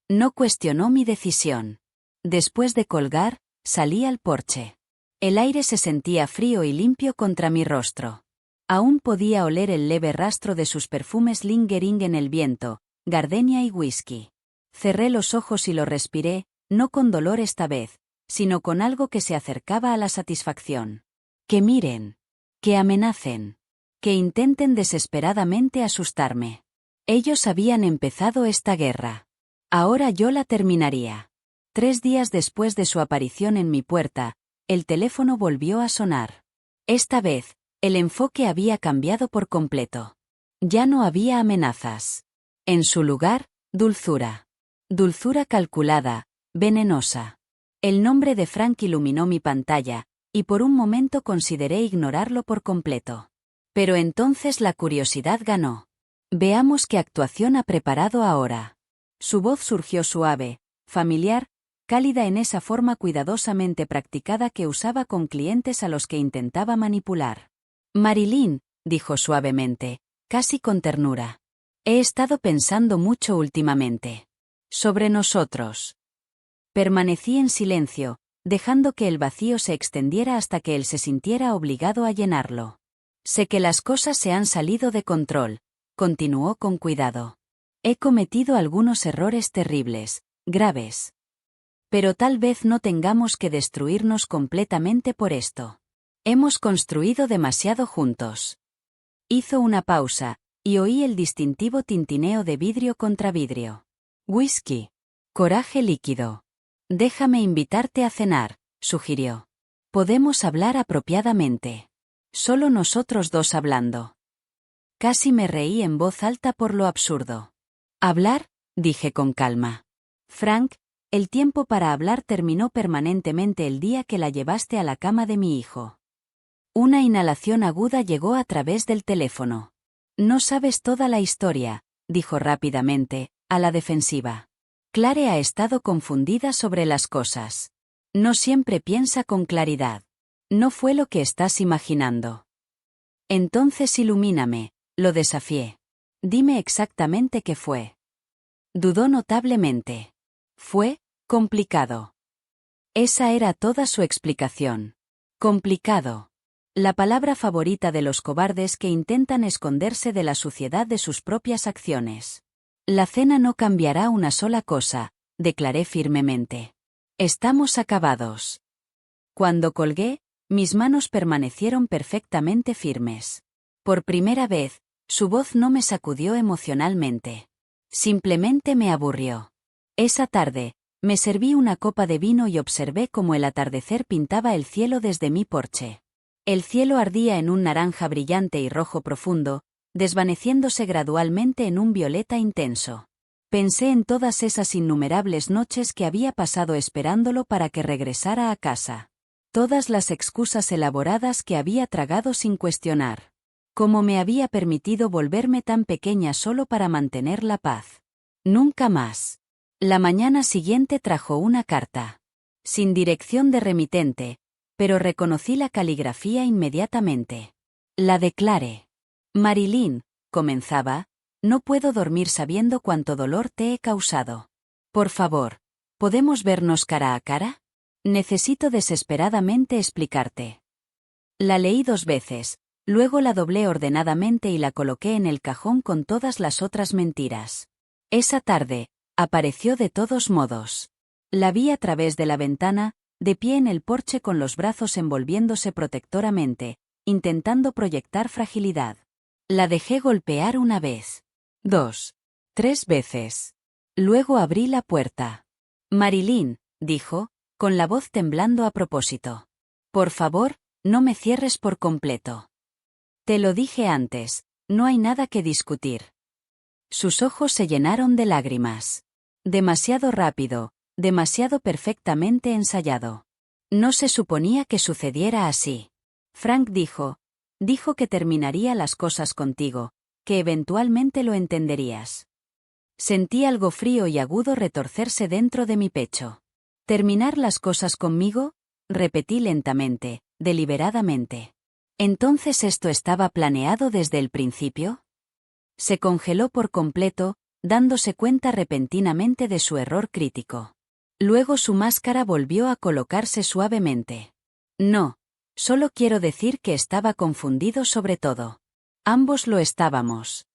No cuestionó mi decisión. Después de colgar, salí al porche. El aire se sentía frío y limpio contra mi rostro. Aún podía oler el leve rastro de sus perfumes lingering en el viento, gardenia y whisky. Cerré los ojos y lo respiré, no con dolor esta vez, sino con algo que se acercaba a la satisfacción. Que miren. Que amenacen. Que intenten desesperadamente asustarme. Ellos habían empezado esta guerra. Ahora yo la terminaría. 3 días después de su aparición en mi puerta, el teléfono volvió a sonar. Esta vez, el enfoque había cambiado por completo. Ya no había amenazas. En su lugar, dulzura. Dulzura calculada, venenosa. El nombre de Frank iluminó mi pantalla, y por un momento consideré ignorarlo por completo. Pero entonces la curiosidad ganó. Veamos qué actuación ha preparado ahora. Su voz surgió suave, familiar, cálida en esa forma cuidadosamente practicada que usaba con clientes a los que intentaba manipular. Marilyn, dijo suavemente, casi con ternura. He estado pensando mucho últimamente. Sobre nosotros. Permanecí en silencio, dejando que el vacío se extendiera hasta que él se sintiera obligado a llenarlo. Sé que las cosas se han salido de control, continuó con cuidado. He cometido algunos errores terribles, graves. Pero tal vez no tengamos que destruirnos completamente por esto. Hemos construido demasiado juntos. Hizo una pausa, y oí el distintivo tintineo de vidrio contra vidrio. Whisky. Coraje líquido. Déjame invitarte a cenar, sugirió. Podemos hablar apropiadamente. Solo nosotros dos hablando. Casi me reí en voz alta por lo absurdo. ¿Hablar? Dije con calma. Frank, el tiempo para hablar terminó permanentemente el día que la llevaste a la cama de mi hijo. Una inhalación aguda llegó a través del teléfono. No sabes toda la historia, dijo rápidamente, a la defensiva. Clare ha estado confundida sobre las cosas. No siempre piensa con claridad. No fue lo que estás imaginando. Entonces ilumíname, lo desafié. Dime exactamente qué fue. Dudó notablemente. Fue complicado. Esa era toda su explicación. Complicado. La palabra favorita de los cobardes que intentan esconderse de la suciedad de sus propias acciones. La cena no cambiará una sola cosa, declaré firmemente. Estamos acabados. Cuando colgué, mis manos permanecieron perfectamente firmes. Por primera vez, su voz no me sacudió emocionalmente. Simplemente me aburrió. Esa tarde, me serví una copa de vino y observé cómo el atardecer pintaba el cielo desde mi porche. El cielo ardía en un naranja brillante y rojo profundo, desvaneciéndose gradualmente en un violeta intenso. Pensé en todas esas innumerables noches que había pasado esperándolo para que regresara a casa. Todas las excusas elaboradas que había tragado sin cuestionar. Cómo me había permitido volverme tan pequeña solo para mantener la paz. Nunca más. La mañana siguiente trajo una carta. Sin dirección de remitente, pero reconocí la caligrafía inmediatamente. La declaré. Marilyn, comenzaba, no puedo dormir sabiendo cuánto dolor te he causado. Por favor, ¿podemos vernos cara a cara? Necesito desesperadamente explicarte. La leí 2 veces, luego la doblé ordenadamente y la coloqué en el cajón con todas las otras mentiras. Esa tarde, apareció de todos modos. La vi a través de la ventana, de pie en el porche con los brazos envolviéndose protectoramente, intentando proyectar fragilidad. La dejé golpear 1 vez. 2. 3 veces. Luego abrí la puerta. Marilyn, dijo, con la voz temblando a propósito. Por favor, no me cierres por completo. Te lo dije antes, no hay nada que discutir. Sus ojos se llenaron de lágrimas. Demasiado rápido, demasiado perfectamente ensayado. No se suponía que sucediera así. Frank dijo que terminaría las cosas contigo, que eventualmente lo entenderías. Sentí algo frío y agudo retorcerse dentro de mi pecho. ¿Terminar las cosas conmigo? Repetí lentamente, deliberadamente. ¿Entonces esto estaba planeado desde el principio? Se congeló por completo, dándose cuenta repentinamente de su error crítico. Luego su máscara volvió a colocarse suavemente. No, solo quiero decir que estaba confundido sobre todo. Ambos lo estábamos.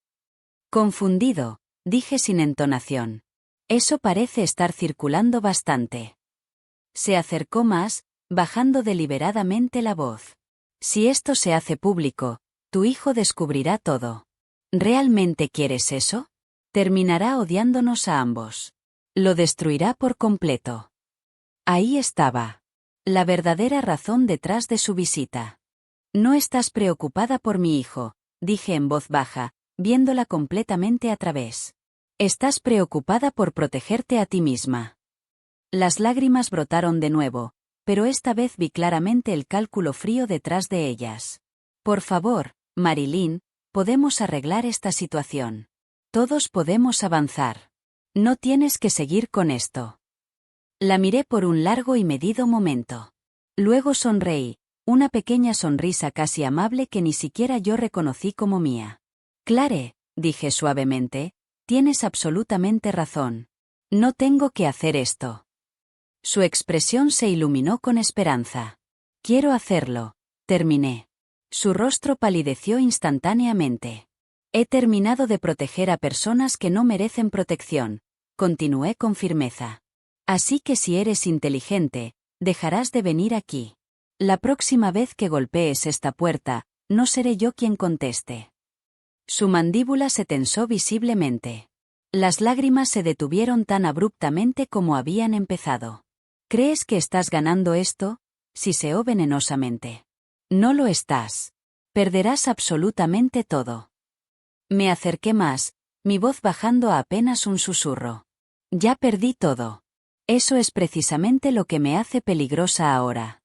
Confundido, dije sin entonación. Eso parece estar circulando bastante. Se acercó más, bajando deliberadamente la voz. Si esto se hace público, tu hijo descubrirá todo. ¿Realmente quieres eso? Terminará odiándonos a ambos. Lo destruirá por completo. Ahí estaba. La verdadera razón detrás de su visita. No estás preocupada por mi hijo, dije en voz baja, viéndola completamente a través. Estás preocupada por protegerte a ti misma. Las lágrimas brotaron de nuevo, pero esta vez vi claramente el cálculo frío detrás de ellas. Por favor, Marilyn, podemos arreglar esta situación. Todos podemos avanzar. No tienes que seguir con esto. La miré por un largo y medido momento. Luego sonreí, una pequeña sonrisa casi amable que ni siquiera yo reconocí como mía. Clare, dije suavemente, tienes absolutamente razón. No tengo que hacer esto. Su expresión se iluminó con esperanza. Quiero hacerlo, terminé. Su rostro palideció instantáneamente. He terminado de proteger a personas que no merecen protección, continué con firmeza. Así que si eres inteligente, dejarás de venir aquí. La próxima vez que golpees esta puerta, no seré yo quien conteste. Su mandíbula se tensó visiblemente. Las lágrimas se detuvieron tan abruptamente como habían empezado. ¿Crees que estás ganando esto? Siseó venenosamente. No lo estás. Perderás absolutamente todo. Me acerqué más, mi voz bajando a apenas un susurro. Ya perdí todo. Eso es precisamente lo que me hace peligrosa ahora.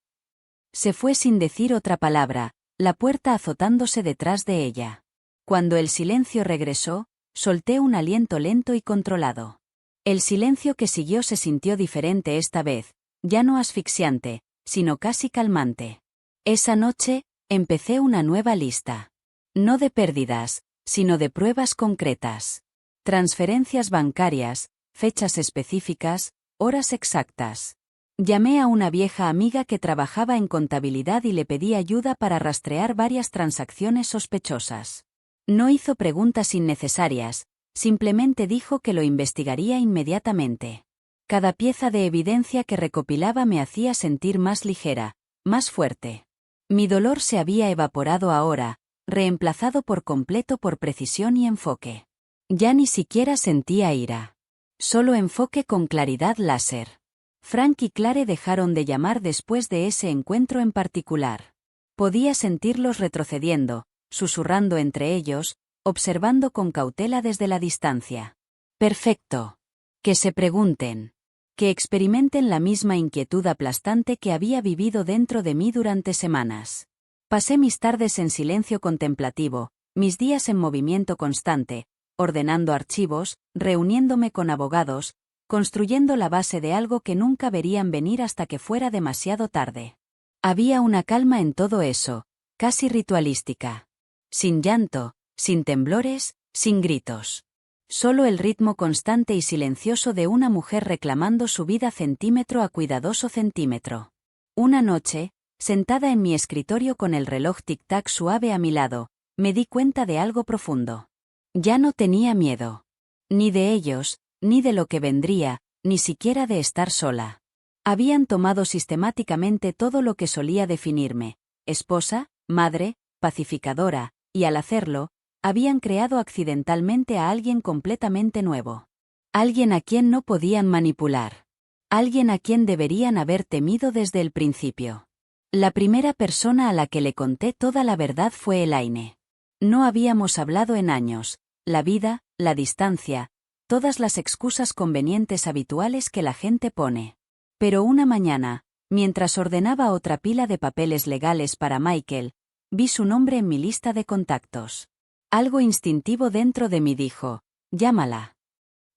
Se fue sin decir otra palabra, la puerta azotándose detrás de ella. Cuando el silencio regresó, solté un aliento lento y controlado. El silencio que siguió se sintió diferente esta vez, ya no asfixiante, sino casi calmante. Esa noche, empecé una nueva lista. No de pérdidas, sino de pruebas concretas. Transferencias bancarias, fechas específicas, horas exactas. Llamé a una vieja amiga que trabajaba en contabilidad y le pedí ayuda para rastrear varias transacciones sospechosas. No hizo preguntas innecesarias, simplemente dijo que lo investigaría inmediatamente. Cada pieza de evidencia que recopilaba me hacía sentir más ligera, más fuerte. Mi dolor se había evaporado ahora, reemplazado por completo por precisión y enfoque. Ya ni siquiera sentía ira. Solo enfoque con claridad láser. Frank y Clare dejaron de llamar después de ese encuentro en particular. Podía sentirlos retrocediendo, susurrando entre ellos, observando con cautela desde la distancia. Perfecto. Que se pregunten. Que experimenten la misma inquietud aplastante que había vivido dentro de mí durante semanas. Pasé mis tardes en silencio contemplativo, mis días en movimiento constante, ordenando archivos, reuniéndome con abogados, construyendo la base de algo que nunca verían venir hasta que fuera demasiado tarde. Había una calma en todo eso, casi ritualística. Sin llanto, sin temblores, sin gritos. Solo el ritmo constante y silencioso de una mujer reclamando su vida centímetro a cuidadoso centímetro. Una noche, sentada en mi escritorio con el reloj tic-tac suave a mi lado, me di cuenta de algo profundo. Ya no tenía miedo. Ni de ellos, ni de lo que vendría, ni siquiera de estar sola. Habían tomado sistemáticamente todo lo que solía definirme: esposa, madre, pacificadora, y al hacerlo, habían creado accidentalmente a alguien completamente nuevo. Alguien a quien no podían manipular. Alguien a quien deberían haber temido desde el principio. La primera persona a la que le conté toda la verdad fue Elaine. No habíamos hablado en años. La vida, la distancia, todas las excusas convenientes habituales que la gente pone. Pero una mañana, mientras ordenaba otra pila de papeles legales para Michael, vi su nombre en mi lista de contactos. Algo instintivo dentro de mí dijo: llámala.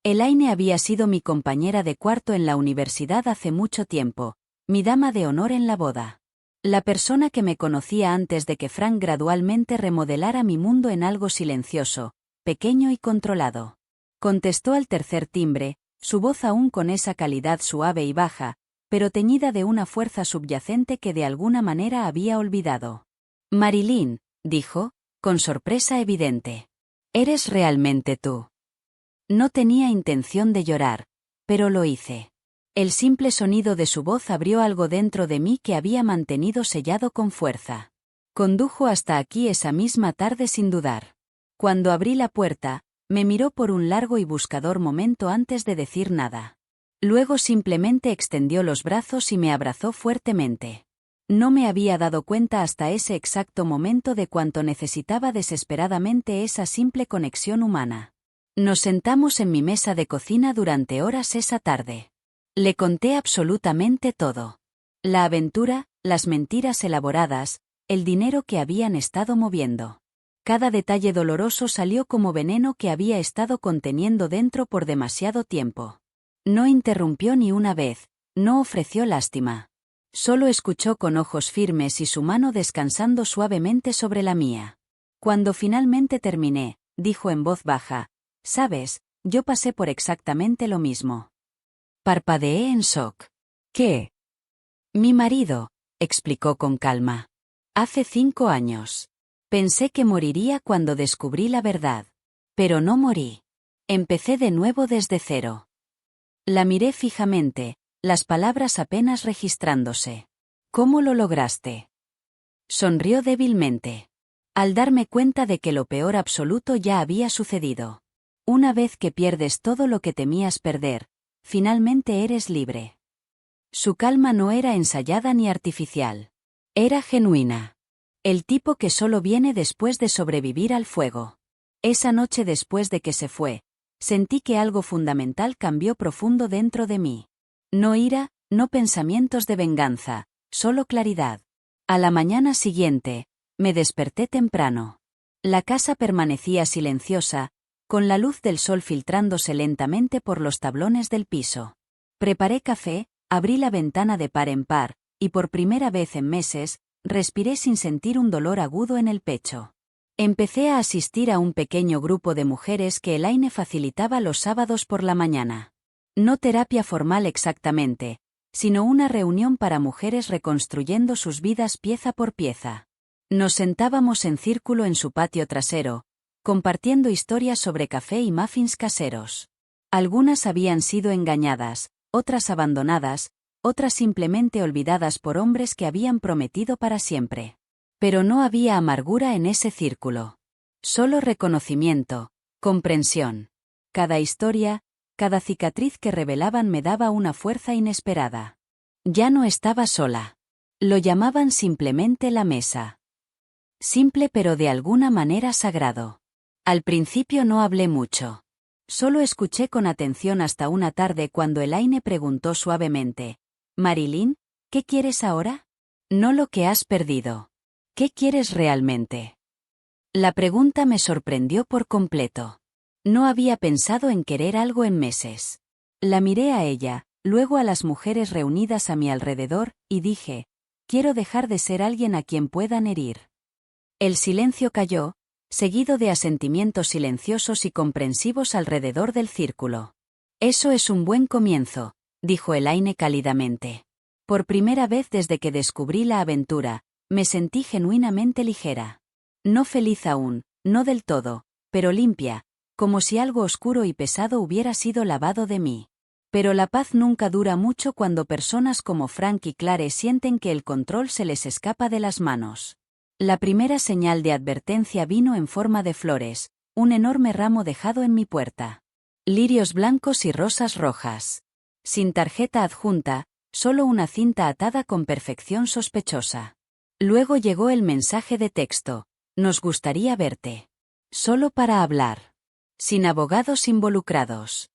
Elaine había sido mi compañera de cuarto en la universidad hace mucho tiempo, mi dama de honor en la boda. La persona que me conocía antes de que Frank gradualmente remodelara mi mundo en algo silencioso, pequeño y controlado. Contestó al tercer timbre, su voz aún con esa calidad suave y baja, pero teñida de una fuerza subyacente que de alguna manera había olvidado. Marilyn, dijo, con sorpresa evidente. ¿Eres realmente tú? No tenía intención de llorar, pero lo hice. El simple sonido de su voz abrió algo dentro de mí que había mantenido sellado con fuerza. Condujo hasta aquí esa misma tarde sin dudar. Cuando abrí la puerta, me miró por un largo y buscador momento antes de decir nada. Luego simplemente extendió los brazos y me abrazó fuertemente. No me había dado cuenta hasta ese exacto momento de cuánto necesitaba desesperadamente esa simple conexión humana. Nos sentamos en mi mesa de cocina durante horas esa tarde. Le conté absolutamente todo. La aventura, las mentiras elaboradas, el dinero que habían estado moviendo. Cada detalle doloroso salió como veneno que había estado conteniendo dentro por demasiado tiempo. No interrumpió ni una vez, no ofreció lástima. Solo escuchó con ojos firmes y su mano descansando suavemente sobre la mía. Cuando finalmente terminé, dijo en voz baja: «Sabes, yo pasé por exactamente lo mismo». Parpadeé en shock. ¿Qué? Mi marido, explicó con calma. Hace 5 años. Pensé que moriría cuando descubrí la verdad. Pero no morí. Empecé de nuevo desde cero. La miré fijamente, las palabras apenas registrándose. ¿Cómo lo lograste? Sonrió débilmente. Al darme cuenta de que lo peor absoluto ya había sucedido. Una vez que pierdes todo lo que temías perder, finalmente eres libre. Su calma no era ensayada ni artificial. Era genuina. El tipo que solo viene después de sobrevivir al fuego. Esa noche después de que se fue, sentí que algo fundamental cambió profundo dentro de mí. No ira, no pensamientos de venganza, solo claridad. A la mañana siguiente, me desperté temprano. La casa permanecía silenciosa, con la luz del sol filtrándose lentamente por los tablones del piso. Preparé café, abrí la ventana de par en par, y por primera vez en meses, respiré sin sentir un dolor agudo en el pecho. Empecé a asistir a un pequeño grupo de mujeres que Elaine facilitaba los sábados por la mañana. No terapia formal exactamente, sino una reunión para mujeres reconstruyendo sus vidas pieza por pieza. Nos sentábamos en círculo en su patio trasero, compartiendo historias sobre café y muffins caseros. Algunas habían sido engañadas, otras abandonadas, otras simplemente olvidadas por hombres que habían prometido para siempre. Pero no había amargura en ese círculo. Solo reconocimiento, comprensión. Cada historia, cada cicatriz que revelaban me daba una fuerza inesperada. Ya no estaba sola. Lo llamaban simplemente la mesa. Simple pero de alguna manera sagrado. Al principio no hablé mucho. Solo escuché con atención hasta una tarde cuando Elaine preguntó suavemente: «Marilyn, ¿qué quieres ahora? No lo que has perdido. ¿Qué quieres realmente?». La pregunta me sorprendió por completo. No había pensado en querer algo en meses. La miré a ella, luego a las mujeres reunidas a mi alrededor, y dije: «Quiero dejar de ser alguien a quien puedan herir». El silencio cayó, seguido de asentimientos silenciosos y comprensivos alrededor del círculo. «Eso es un buen comienzo», dijo Elaine cálidamente. Por primera vez desde que descubrí la aventura, me sentí genuinamente ligera. No feliz aún, no del todo, pero limpia, como si algo oscuro y pesado hubiera sido lavado de mí. Pero la paz nunca dura mucho cuando personas como Frank y Clare sienten que el control se les escapa de las manos. La primera señal de advertencia vino en forma de flores, un enorme ramo dejado en mi puerta. Lirios blancos y rosas rojas. Sin tarjeta adjunta, solo una cinta atada con perfección sospechosa. Luego llegó el mensaje de texto: «Nos gustaría verte. Solo para hablar. Sin abogados involucrados».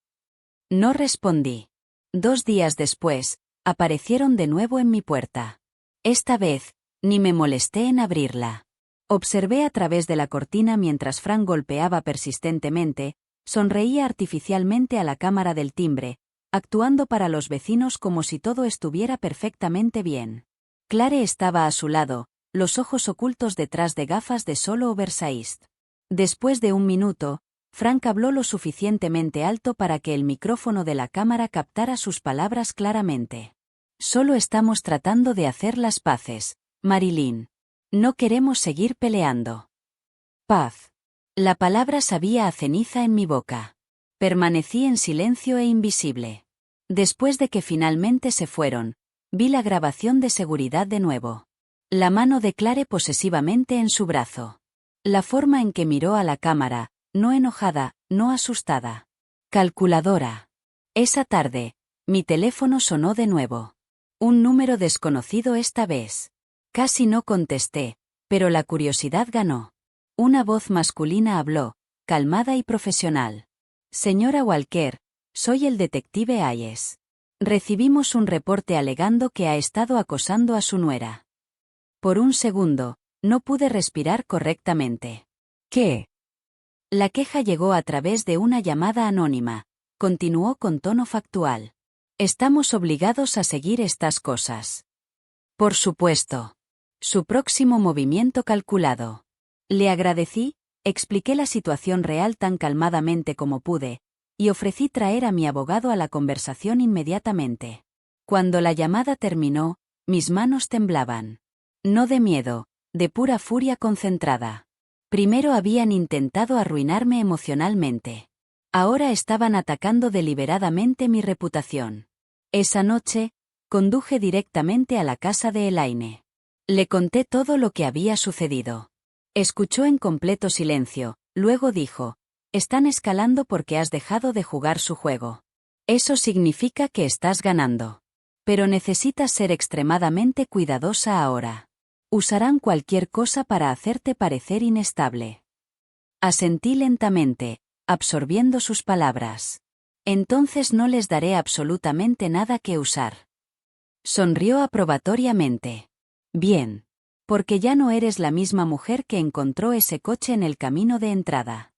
No respondí. 2 días después, aparecieron de nuevo en mi puerta. Esta vez, ni me molesté en abrirla. Observé a través de la cortina mientras Frank golpeaba persistentemente, sonreía artificialmente a la cámara del timbre, actuando para los vecinos como si todo estuviera perfectamente bien. Clare estaba a su lado, los ojos ocultos detrás de gafas de solo oversized. Después de 1 minuto, Frank habló lo suficientemente alto para que el micrófono de la cámara captara sus palabras claramente. «Solo estamos tratando de hacer las paces, Marilyn. No queremos seguir peleando». Paz. La palabra sabía a ceniza en mi boca. Permanecí en silencio e invisible. Después de que finalmente se fueron, vi la grabación de seguridad de nuevo. La mano de Clare posesivamente en su brazo. La forma en que miró a la cámara, no enojada, no asustada. Calculadora. Esa tarde, mi teléfono sonó de nuevo. Un número desconocido esta vez. Casi no contesté, pero la curiosidad ganó. Una voz masculina habló, calmada y profesional. «Señora Walker, soy el detective Hayes. Recibimos un reporte alegando que ha estado acosando a su nuera». Por un segundo, no pude respirar correctamente. «¿Qué?». La queja llegó a través de una llamada anónima. Continuó con tono factual. «Estamos obligados a seguir estas cosas». «Por supuesto». Su próximo movimiento calculado. Le agradecí, expliqué la situación real tan calmadamente como pude, y ofrecí traer a mi abogado a la conversación inmediatamente. Cuando la llamada terminó, mis manos temblaban. No de miedo, de pura furia concentrada. Primero habían intentado arruinarme emocionalmente. Ahora estaban atacando deliberadamente mi reputación. Esa noche, conduje directamente a la casa de Elaine. Le conté todo lo que había sucedido. Escuchó en completo silencio, luego dijo: «Están escalando porque has dejado de jugar su juego. Eso significa que estás ganando. Pero necesitas ser extremadamente cuidadosa ahora. Usarán cualquier cosa para hacerte parecer inestable». Asentí lentamente, absorbiendo sus palabras. «Entonces no les daré absolutamente nada que usar». Sonrió aprobatoriamente. «Bien. Porque ya no eres la misma mujer que encontró ese coche en el camino de entrada».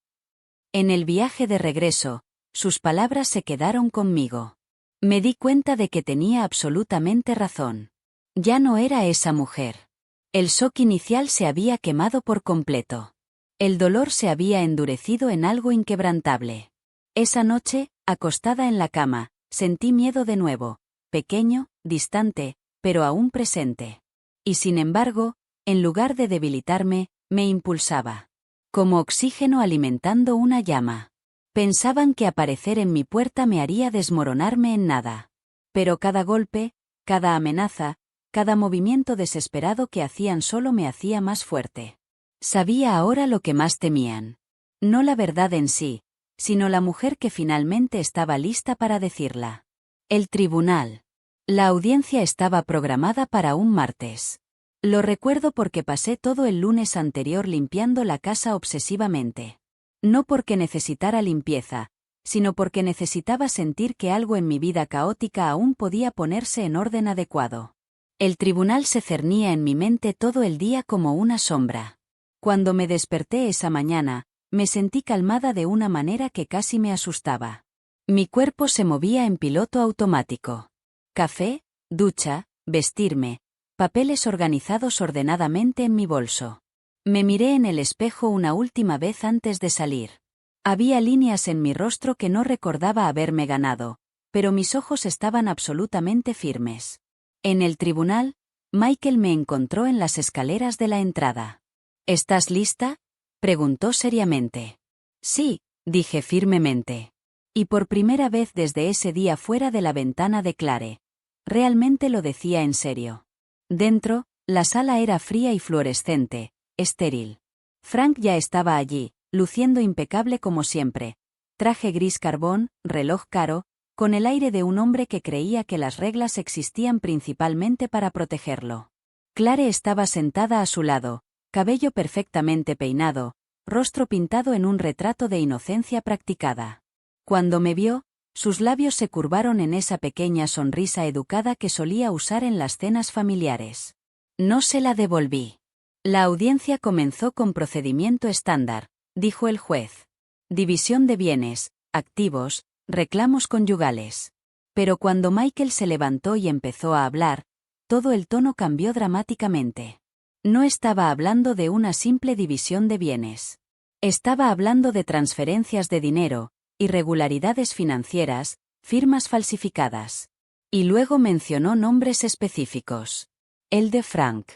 En el viaje de regreso, sus palabras se quedaron conmigo. Me di cuenta de que tenía absolutamente razón. Ya no era esa mujer. El shock inicial se había quemado por completo. El dolor se había endurecido en algo inquebrantable. Esa noche, acostada en la cama, sentí miedo de nuevo, pequeño, distante, pero aún presente. Y sin embargo, en lugar de debilitarme, me impulsaba. Como oxígeno alimentando una llama. Pensaban que aparecer en mi puerta me haría desmoronarme en nada. Pero cada golpe, Cada amenaza, cada movimiento desesperado que hacían solo me hacía más fuerte. Sabía ahora lo que más temían. No la verdad en sí, sino la mujer que finalmente estaba lista para decirla. El tribunal. La audiencia estaba programada para un martes. Lo recuerdo porque pasé todo el lunes anterior limpiando la casa obsesivamente. No porque necesitara limpieza, sino porque necesitaba sentir que algo en mi vida caótica aún podía ponerse en orden adecuado. El tribunal se cernía en mi mente todo el día como una sombra. Cuando me desperté esa mañana, me sentí calmada de una manera que casi me asustaba. Mi cuerpo se movía en piloto automático. Café, ducha, vestirme, papeles organizados ordenadamente en mi bolso. Me miré en el espejo una última vez antes de salir. Había líneas en mi rostro que no recordaba haberme ganado, pero mis ojos estaban absolutamente firmes. En el tribunal, Michael me encontró en las escaleras de la entrada. ¿Estás lista?, preguntó seriamente. Sí, dije firmemente. Y por primera vez desde ese día fuera de la ventana declaré. Realmente lo decía en serio. Dentro, la sala era fría y fluorescente, estéril. Frank ya estaba allí, luciendo impecable como siempre. Traje gris carbón, reloj caro, con el aire de un hombre que creía que las reglas existían principalmente para protegerlo. Clare estaba sentada a su lado, cabello perfectamente peinado, rostro pintado en un retrato de inocencia practicada. Cuando me vio, sus labios se curvaron en esa pequeña sonrisa educada que solía usar en las cenas familiares. No se la devolví. La audiencia comenzó con procedimiento estándar, dijo el juez. División de bienes, activos, reclamos conyugales. Pero cuando Michael se levantó y empezó a hablar, todo el tono cambió dramáticamente. No estaba hablando de una simple división de bienes. Estaba hablando de transferencias de dinero, irregularidades financieras, firmas falsificadas. Y luego mencionó nombres específicos. El de Frank.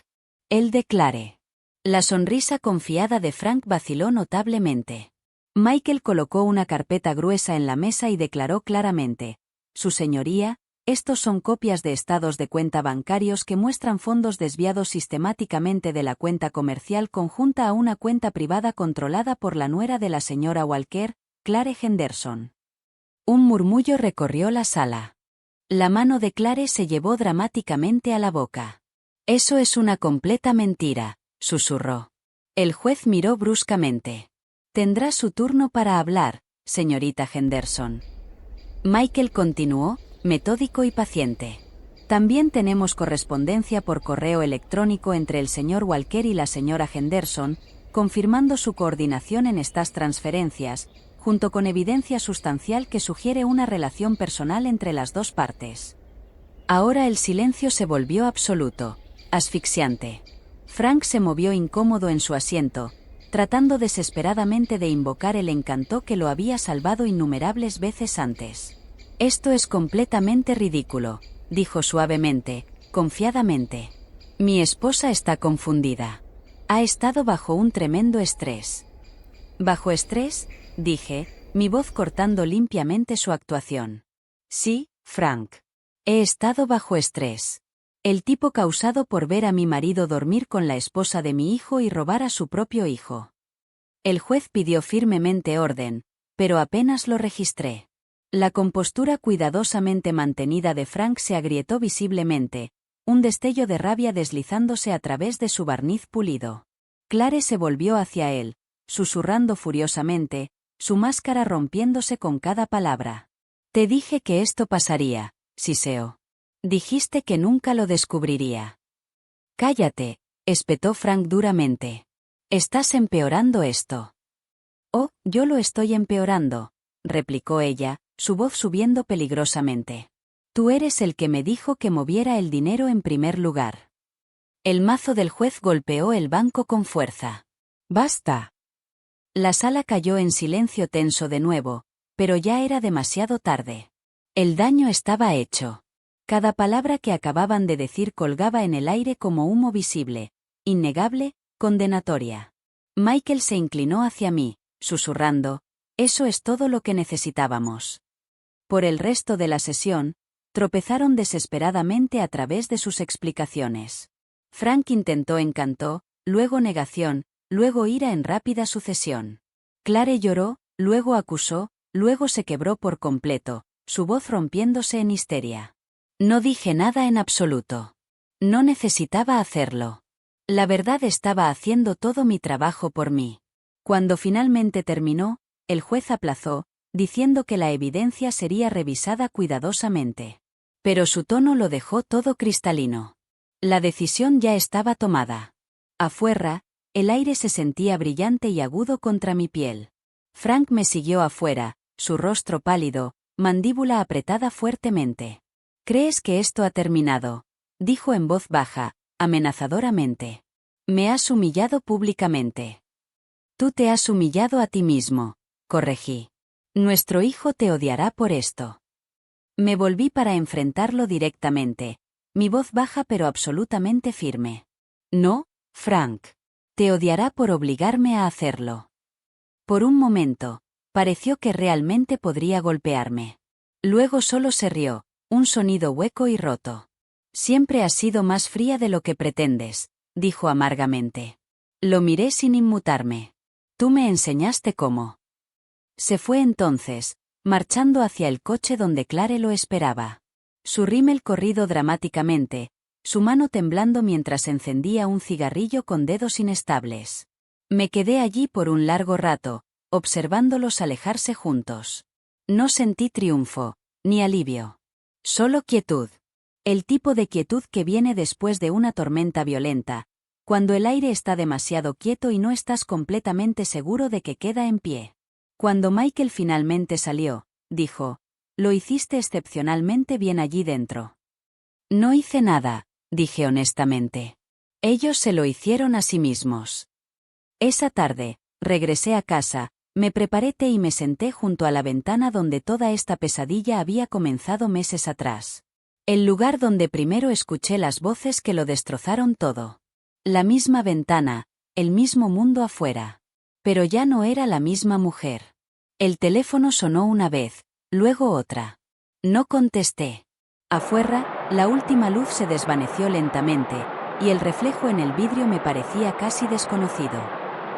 El de Clare. La sonrisa confiada de Frank vaciló notablemente. Michael colocó una carpeta gruesa en la mesa y declaró claramente: Su señoría, estos son copias de estados de cuenta bancarios que muestran fondos desviados sistemáticamente de la cuenta comercial conjunta a una cuenta privada controlada por la nuera de la señora Walker, Clare Henderson. Un murmullo recorrió la sala. La mano de Clare se llevó dramáticamente a la boca. Eso es una completa mentira, susurró. El juez miró bruscamente. Tendrá su turno para hablar, señorita Henderson. Michael continuó, metódico y paciente. También tenemos correspondencia por correo electrónico entre el señor Walker y la señora Henderson, confirmando su coordinación en estas transferencias, junto con evidencia sustancial que sugiere una relación personal entre las dos partes. Ahora el silencio se volvió absoluto, asfixiante. Frank se movió incómodo en su asiento, tratando desesperadamente de invocar el encanto que lo había salvado innumerables veces antes. Esto es completamente ridículo, dijo suavemente, confiadamente. Mi esposa está confundida. Ha estado bajo un tremendo estrés. ¿Bajo estrés?, dije, mi voz cortando limpiamente su actuación. Sí, Frank. He estado bajo estrés. El tipo causado por ver a mi marido dormir con la esposa de mi hijo y robar a su propio hijo. El juez pidió firmemente orden, pero apenas lo registré. La compostura cuidadosamente mantenida de Frank se agrietó visiblemente, un destello de rabia deslizándose a través de su barniz pulido. Clare se volvió hacia él, susurrando furiosamente, su máscara rompiéndose con cada palabra. Te dije que esto pasaría, siseó. Dijiste que nunca lo descubriría. Cállate, espetó Frank duramente. Estás empeorando esto. Oh, yo lo estoy empeorando, replicó ella, su voz subiendo peligrosamente. Tú eres el que me dijo que moviera el dinero en primer lugar. El mazo del juez golpeó el banco con fuerza. ¡Basta! La sala cayó en silencio tenso de nuevo, pero ya era demasiado tarde. El daño estaba hecho. Cada palabra que acababan de decir colgaba en el aire como humo visible, innegable, condenatoria. Michael se inclinó hacia mí, susurrando: eso es todo lo que necesitábamos. Por el resto de la sesión, Tropezaron desesperadamente a través de sus explicaciones. Frank intentó encantó, luego negación, luego ira en rápida sucesión. Clare lloró, luego acusó, luego se quebró por completo, su voz rompiéndose en histeria. No dije nada en absoluto. No necesitaba hacerlo. La verdad estaba haciendo todo mi trabajo por mí. Cuando finalmente terminó, el juez aplazó, diciendo que la evidencia sería revisada cuidadosamente. Pero su tono lo dejó todo cristalino. La decisión ya estaba tomada. Afuera, el aire se sentía brillante y agudo contra mi piel. Frank me siguió afuera, su rostro pálido, mandíbula apretada fuertemente. ¿Crees que esto ha terminado?, dijo en voz baja, amenazadoramente. Me has humillado públicamente. Tú te has humillado a ti mismo, corregí. Nuestro hijo te odiará por esto. Me volví para enfrentarlo directamente, mi voz baja pero absolutamente firme. No, Frank. Te odiará por obligarme a hacerlo. Por un momento, pareció que realmente podría golpearme. Luego solo se rió, un sonido hueco y roto. Siempre has sido más fría de lo que pretendes, dijo amargamente. Lo miré sin inmutarme. Tú me enseñaste cómo. Se fue entonces, marchando hacia el coche donde Clare lo esperaba. Su rímel corrido dramáticamente, su mano temblando mientras encendía un cigarrillo con dedos inestables. Me quedé allí por un largo rato, observándolos alejarse juntos. No sentí triunfo, ni alivio. Solo quietud. El tipo de quietud que viene después de una tormenta violenta, cuando el aire está demasiado quieto y no estás completamente seguro de que queda en pie. Cuando Michael finalmente salió, dijo, lo hiciste excepcionalmente bien allí dentro. No hice nada, dije honestamente. Ellos se lo hicieron a sí mismos. Esa tarde, regresé a casa, me preparé té y me senté junto a la ventana donde toda esta pesadilla había comenzado meses atrás. El lugar donde primero escuché las voces que lo destrozaron todo. La misma ventana, el mismo mundo afuera. Pero ya no era la misma mujer. El teléfono sonó una vez, luego otra. No contesté. Afuera, la última luz se desvaneció lentamente, y el reflejo en el vidrio me parecía casi desconocido.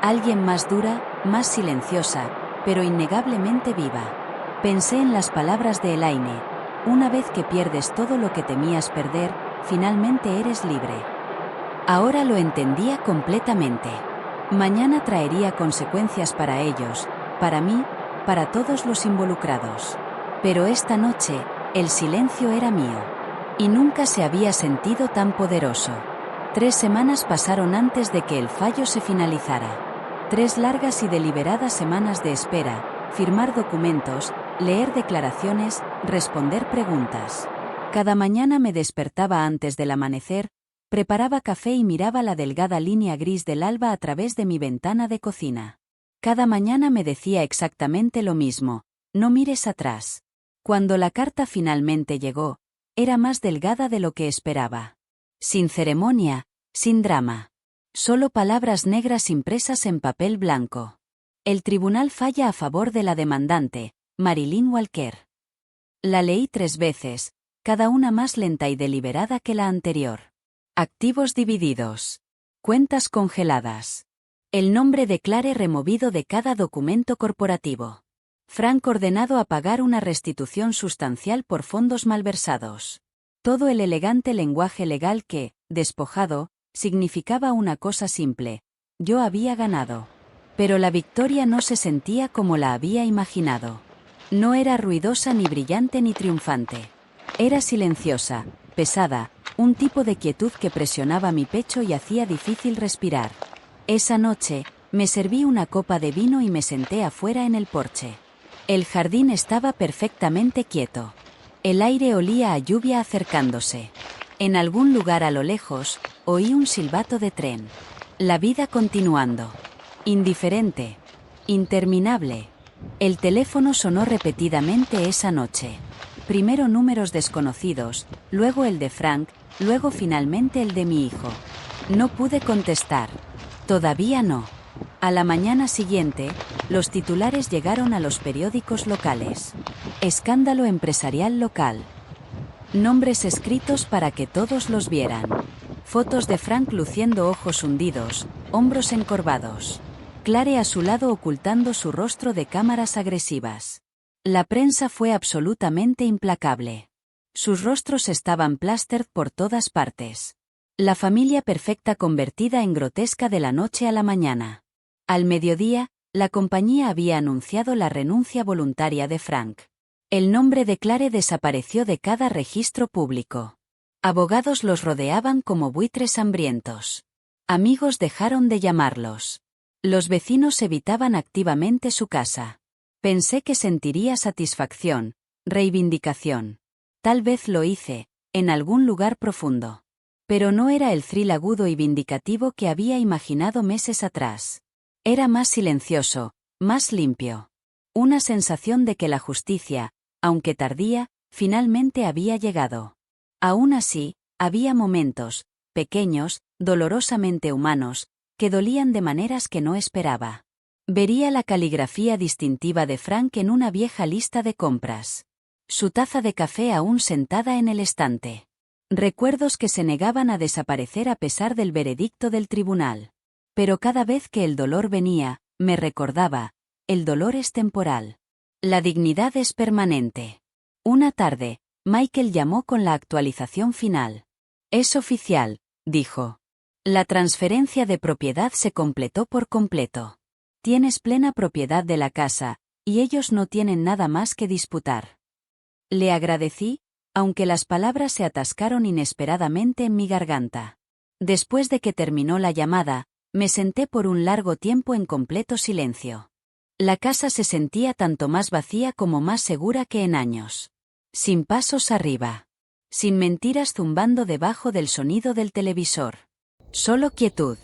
Alguien más dura, más silenciosa, pero innegablemente viva. Pensé en las palabras de Elaine. Una vez que pierdes todo lo que temías perder, finalmente eres libre. Ahora lo entendía completamente. Mañana traería consecuencias para ellos, para mí, para todos los involucrados. Pero esta noche, el silencio era mío. Y nunca se había sentido tan poderoso. 3 semanas pasaron antes de que el fallo se finalizara. 3 largas y deliberadas semanas de espera, firmar documentos, leer declaraciones, responder preguntas. Cada mañana me despertaba antes del amanecer, preparaba café y miraba la delgada línea gris del alba a través de mi ventana de cocina. Cada mañana me decía exactamente lo mismo, no mires atrás. Cuando la carta finalmente llegó, era más delgada de lo que esperaba. Sin ceremonia, sin drama. Solo palabras negras impresas en papel blanco. El tribunal falla a favor de la demandante, Marilyn Walker. La leí 3 veces, cada una más lenta y deliberada que la anterior. Activos divididos. Cuentas congeladas. El nombre de Clare removido de cada documento corporativo. Frank ordenado a pagar una restitución sustancial por fondos malversados. Todo el elegante lenguaje legal que, despojado, significaba una cosa simple: yo había ganado. Pero la victoria no se sentía como la había imaginado. No era ruidosa ni brillante ni triunfante. Era silenciosa, pesada, un tipo de quietud que presionaba mi pecho y hacía difícil respirar. Esa noche, me serví una copa de vino y me senté afuera en el porche. El jardín estaba perfectamente quieto. El aire olía a lluvia acercándose. En algún lugar a lo lejos, oí un silbato de tren. La vida continuando. Indiferente. Interminable. El teléfono sonó repetidamente esa noche. Primero números desconocidos, luego el de Frank, luego finalmente el de mi hijo. No pude contestar. Todavía no. A la mañana siguiente, los titulares llegaron a los periódicos locales. Escándalo empresarial local. Nombres escritos para que todos los vieran. Fotos de Frank luciendo ojos hundidos, hombros encorvados. Clare a su lado ocultando su rostro de cámaras agresivas. La prensa fue absolutamente implacable. Sus rostros estaban plastered por todas partes. La familia perfecta convertida en grotesca de la noche a la mañana. Al mediodía, la compañía había anunciado la renuncia voluntaria de Frank. El nombre de Clare desapareció de cada registro público. Abogados los rodeaban como buitres hambrientos. Amigos dejaron de llamarlos. Los vecinos evitaban activamente su casa. Pensé que sentiría satisfacción, reivindicación. Tal vez lo hice, en algún lugar profundo. Pero no era el thrill agudo y vindicativo que había imaginado meses atrás. Era más silencioso, más limpio. Una sensación de que la justicia, aunque tardía, finalmente había llegado. Aún así, había momentos, pequeños, dolorosamente humanos, que dolían de maneras que no esperaba. Vería la caligrafía distintiva de Frank en una vieja lista de compras. Su taza de café aún sentada en el estante. Recuerdos que se negaban a desaparecer a pesar del veredicto del tribunal. Pero cada vez que el dolor venía, me recordaba, el dolor es temporal. La dignidad es permanente. Una tarde, Michael llamó con la actualización final. Es oficial, dijo. La transferencia de propiedad se completó por completo. Tienes plena propiedad de la casa, y ellos no tienen nada más que disputar. Le agradecí, aunque las palabras se atascaron inesperadamente en mi garganta. Después de que terminó la llamada, me senté por un largo tiempo en completo silencio. La casa se sentía tanto más vacía como más segura que en años. Sin pasos arriba. Sin mentiras zumbando debajo del sonido del televisor. Solo quietud.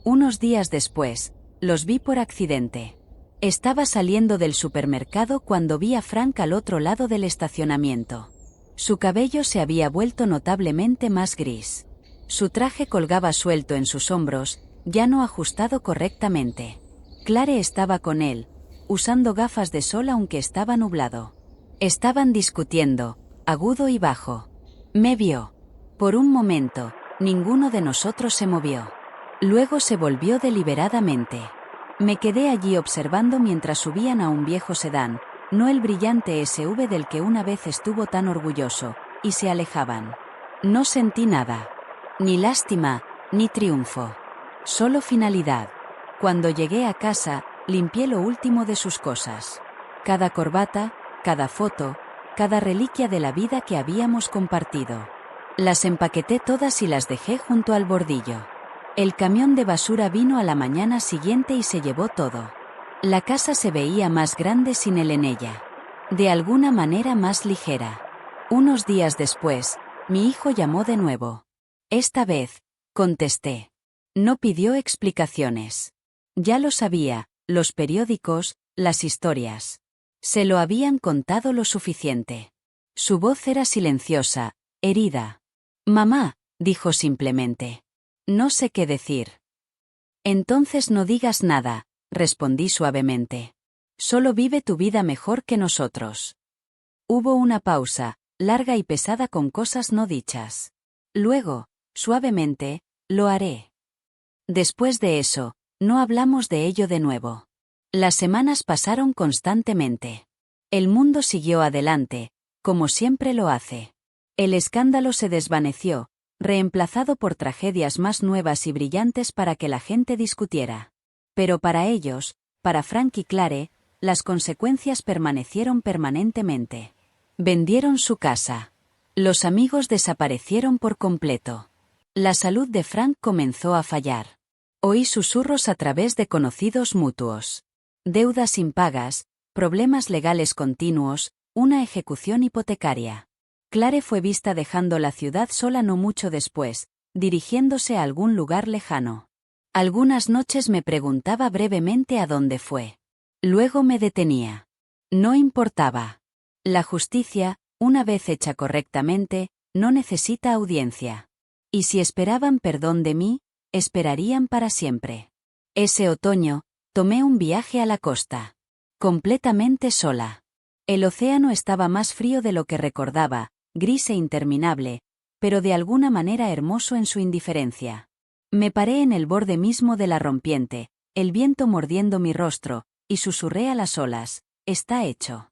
Unos días después, los vi por accidente. Estaba saliendo del supermercado cuando vi a Frank al otro lado del estacionamiento. Su cabello se había vuelto notablemente más gris. Su traje colgaba suelto en sus hombros, ya no ajustado correctamente. Clare estaba con él, usando gafas de sol aunque estaba nublado. Estaban discutiendo, agudo y bajo. Me vio. Por un momento, ninguno de nosotros se movió. Luego se volvió deliberadamente. Me quedé allí observando mientras subían a un viejo sedán, no el brillante SUV del que una vez estuvo tan orgulloso, y se alejaban. No sentí nada. Ni lástima, ni triunfo. Solo finalidad. Cuando llegué a casa, limpié lo último de sus cosas. Cada corbata, cada foto, cada reliquia de la vida que habíamos compartido. Las empaqueté todas y las dejé junto al bordillo. El camión de basura vino a la mañana siguiente y se llevó todo. La casa se veía más grande sin él en ella. De alguna manera más ligera. Unos días después, mi hijo llamó de nuevo. Esta vez, contesté. No pidió explicaciones. Ya lo sabía, los periódicos, las historias. Se lo habían contado lo suficiente. Su voz era silenciosa, herida. Mamá, dijo simplemente. No sé qué decir. Entonces no digas nada, respondí suavemente. Solo vive tu vida mejor que nosotros. Hubo una pausa, larga y pesada con cosas no dichas. Luego, suavemente, lo haré. Después de eso, no hablamos de ello de nuevo. Las semanas pasaron constantemente. El mundo siguió adelante, como siempre lo hace. El escándalo se desvaneció, reemplazado por tragedias más nuevas y brillantes para que la gente discutiera. Pero para ellos, para Frank y Clare, las consecuencias permanecieron permanentemente. Vendieron su casa. Los amigos desaparecieron por completo. La salud de Frank comenzó a fallar. Oí susurros a través de conocidos mutuos. Deudas impagas, problemas legales continuos, una ejecución hipotecaria. Clare fue vista dejando la ciudad sola no mucho después, dirigiéndose a algún lugar lejano. Algunas noches me preguntaba brevemente a dónde fue. Luego me detenía. No importaba. La justicia, una vez hecha correctamente, no necesita audiencia. Y si esperaban perdón de mí, esperarían para siempre. Ese otoño, tomé un viaje a la costa. Completamente sola. El océano estaba más frío de lo que recordaba, gris e interminable, pero de alguna manera hermoso en su indiferencia. Me paré en el borde mismo de la rompiente, el viento mordiendo mi rostro, y susurré a las olas: «Está hecho».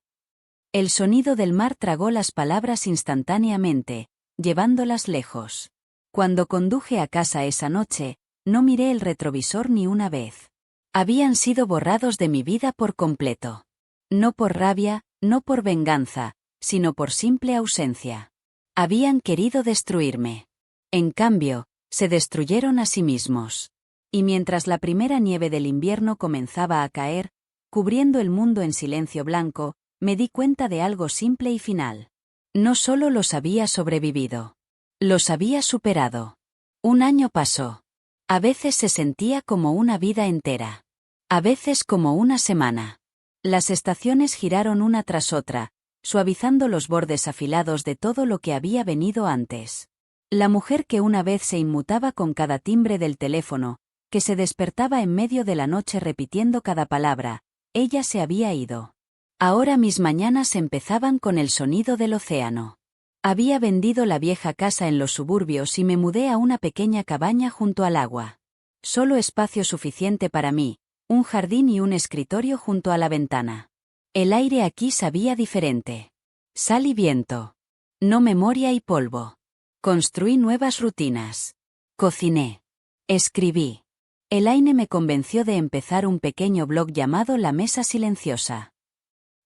El sonido del mar tragó las palabras instantáneamente, llevándolas lejos. Cuando conduje a casa esa noche, no miré el retrovisor ni una vez. Habían sido borrados de mi vida por completo. No por rabia, no por venganza, sino por simple ausencia. Habían querido destruirme. En cambio, se destruyeron a sí mismos. Y mientras la primera nieve del invierno comenzaba a caer, cubriendo el mundo en silencio blanco, me di cuenta de algo simple y final. No solo los había sobrevivido. Los había superado. Un año pasó. A veces se sentía como una vida entera. A veces como una semana. Las estaciones giraron una tras otra, suavizando los bordes afilados de todo lo que había venido antes. La mujer que una vez se inmutaba con cada timbre del teléfono, que se despertaba en medio de la noche repitiendo cada palabra, ella se había ido. Ahora mis mañanas empezaban con el sonido del océano. Había vendido la vieja casa en los suburbios y me mudé a una pequeña cabaña junto al agua. Solo espacio suficiente para mí, un jardín y un escritorio junto a la ventana. El aire aquí sabía diferente. Sal y viento. No memoria y polvo. Construí nuevas rutinas. Cociné. Escribí. Elaine me convenció de empezar un pequeño blog llamado La Mesa Silenciosa.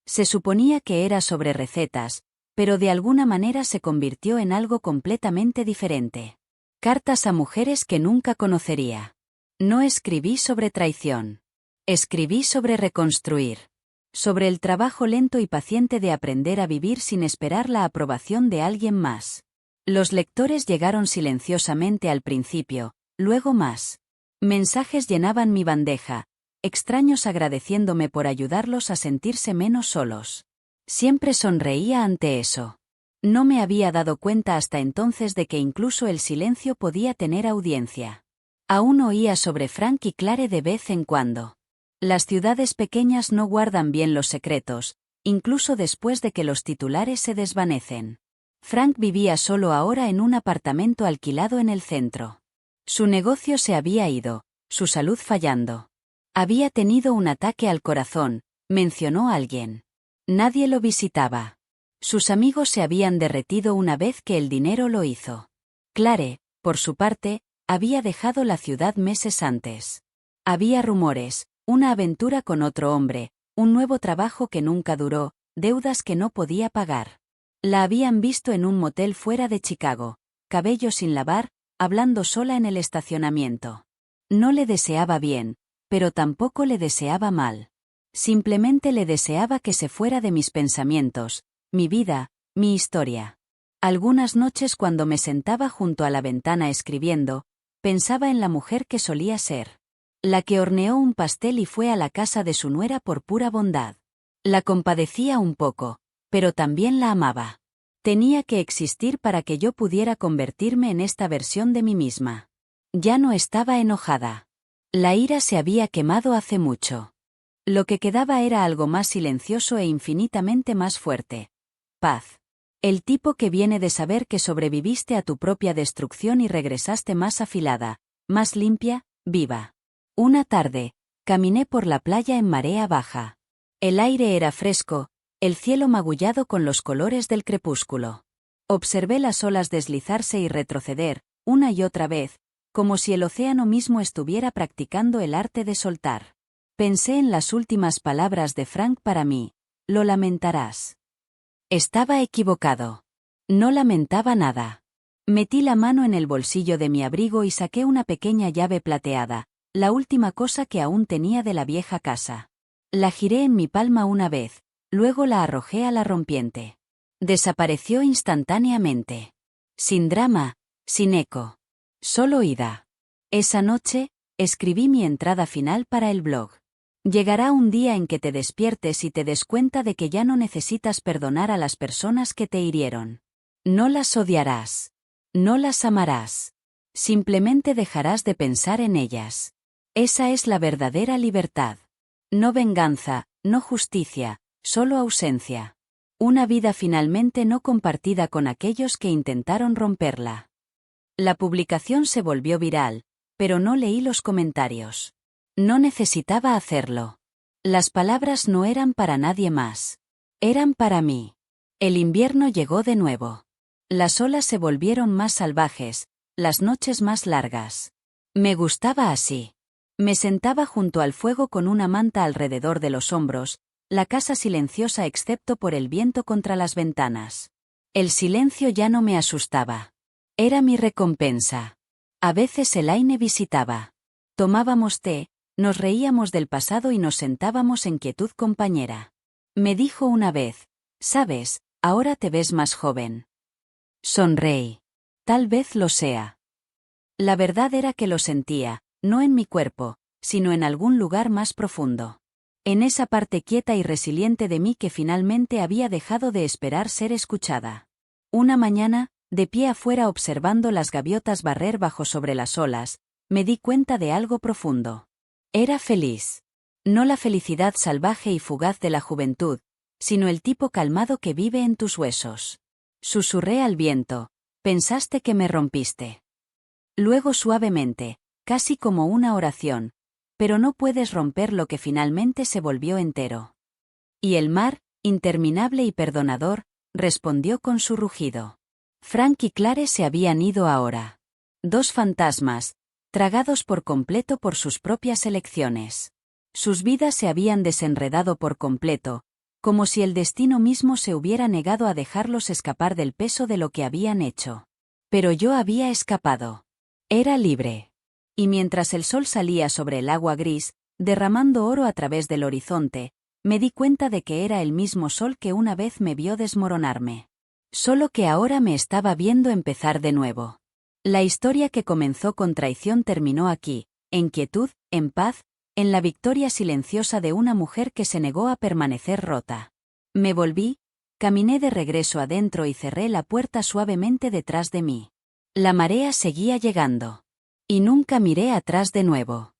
Se suponía que era sobre recetas, pero de alguna manera se convirtió en algo completamente diferente. Cartas a mujeres que nunca conocería. No escribí sobre traición. Escribí sobre reconstruir. Sobre el trabajo lento y paciente de aprender a vivir sin esperar la aprobación de alguien más. Los lectores llegaron silenciosamente al principio, luego más. Mensajes llenaban mi bandeja, extraños agradeciéndome por ayudarlos a sentirse menos solos. Siempre sonreía ante eso. No me había dado cuenta hasta entonces de que incluso el silencio podía tener audiencia. Aún oía sobre Frank y Clare de vez en cuando. Las ciudades pequeñas no guardan bien los secretos, incluso después de que los titulares se desvanecen. Frank vivía solo ahora en un apartamento alquilado en el centro. Su negocio se había ido, su salud fallando. Había tenido un ataque al corazón, mencionó alguien. Nadie lo visitaba. Sus amigos se habían derretido una vez que el dinero lo hizo. Clare, por su parte, había dejado la ciudad meses antes. Había rumores, una aventura con otro hombre, un nuevo trabajo que nunca duró, deudas que no podía pagar. La habían visto en un motel fuera de Chicago, cabello sin lavar, hablando sola en el estacionamiento. No le deseaba bien, pero tampoco le deseaba mal. Simplemente le deseaba que se fuera de mis pensamientos, mi vida, mi historia. Algunas noches cuando me sentaba junto a la ventana escribiendo, pensaba en la mujer que solía ser. La que horneó un pastel y fue a la casa de su nuera por pura bondad. La compadecía un poco, pero también la amaba. Tenía que existir para que yo pudiera convertirme en esta versión de mí misma. Ya no estaba enojada. La ira se había quemado hace mucho. Lo que quedaba era algo más silencioso e infinitamente más fuerte. Paz. El tipo que viene de saber que sobreviviste a tu propia destrucción y regresaste más afilada, más limpia, viva. Una tarde, caminé por la playa en marea baja. El aire era fresco, el cielo magullado con los colores del crepúsculo. Observé las olas deslizarse y retroceder, una y otra vez, como si el océano mismo estuviera practicando el arte de soltar. Pensé en las últimas palabras de Frank para mí: lo lamentarás. Estaba equivocado. No lamentaba nada. Metí la mano en el bolsillo de mi abrigo y saqué una pequeña llave plateada, la última cosa que aún tenía de la vieja casa. La giré en mi palma una vez, luego la arrojé a la rompiente. Desapareció instantáneamente. Sin drama, sin eco. Solo ida. Esa noche, escribí mi entrada final para el blog. Llegará un día en que te despiertes y te des cuenta de que ya no necesitas perdonar a las personas que te hirieron. No las odiarás. No las amarás. Simplemente dejarás de pensar en ellas. Esa es la verdadera libertad. No venganza, no justicia, solo ausencia. Una vida finalmente no compartida con aquellos que intentaron romperla. La publicación se volvió viral, pero no leí los comentarios. No necesitaba hacerlo. Las palabras no eran para nadie más. Eran para mí. El invierno llegó de nuevo. Las olas se volvieron más salvajes, las noches más largas. Me gustaba así. Me sentaba junto al fuego con una manta alrededor de los hombros, la casa silenciosa excepto por el viento contra las ventanas. El silencio ya no me asustaba. Era mi recompensa. A veces Elaine visitaba. Tomábamos té, nos reíamos del pasado y nos sentábamos en quietud compañera. Me dijo una vez, «¿Sabes? Ahora te ves más joven». Sonreí. Tal vez lo sea. La verdad era que lo sentía, no en mi cuerpo, sino en algún lugar más profundo. En esa parte quieta y resiliente de mí que finalmente había dejado de esperar ser escuchada. Una mañana, de pie afuera observando las gaviotas barrer bajo sobre las olas, me di cuenta de algo profundo. Era feliz. No la felicidad salvaje y fugaz de la juventud, sino el tipo calmado que vive en tus huesos. Susurré al viento, «Pensaste que me rompiste». Luego suavemente, casi como una oración, «Pero no puedes romper lo que finalmente se volvió entero». Y el mar, interminable y perdonador, respondió con su rugido. Frank y Clare se habían ido ahora. Dos fantasmas, tragados por completo por sus propias elecciones. Sus vidas se habían desenredado por completo, como si el destino mismo se hubiera negado a dejarlos escapar del peso de lo que habían hecho. Pero yo había escapado. Era libre. Y mientras el sol salía sobre el agua gris, derramando oro a través del horizonte, me di cuenta de que era el mismo sol que una vez me vio desmoronarme. Solo que ahora me estaba viendo empezar de nuevo. La historia que comenzó con traición terminó aquí, en quietud, en paz, en la victoria silenciosa de una mujer que se negó a permanecer rota. Me volví, caminé de regreso adentro y cerré la puerta suavemente detrás de mí. La marea seguía llegando. Y nunca miré atrás de nuevo.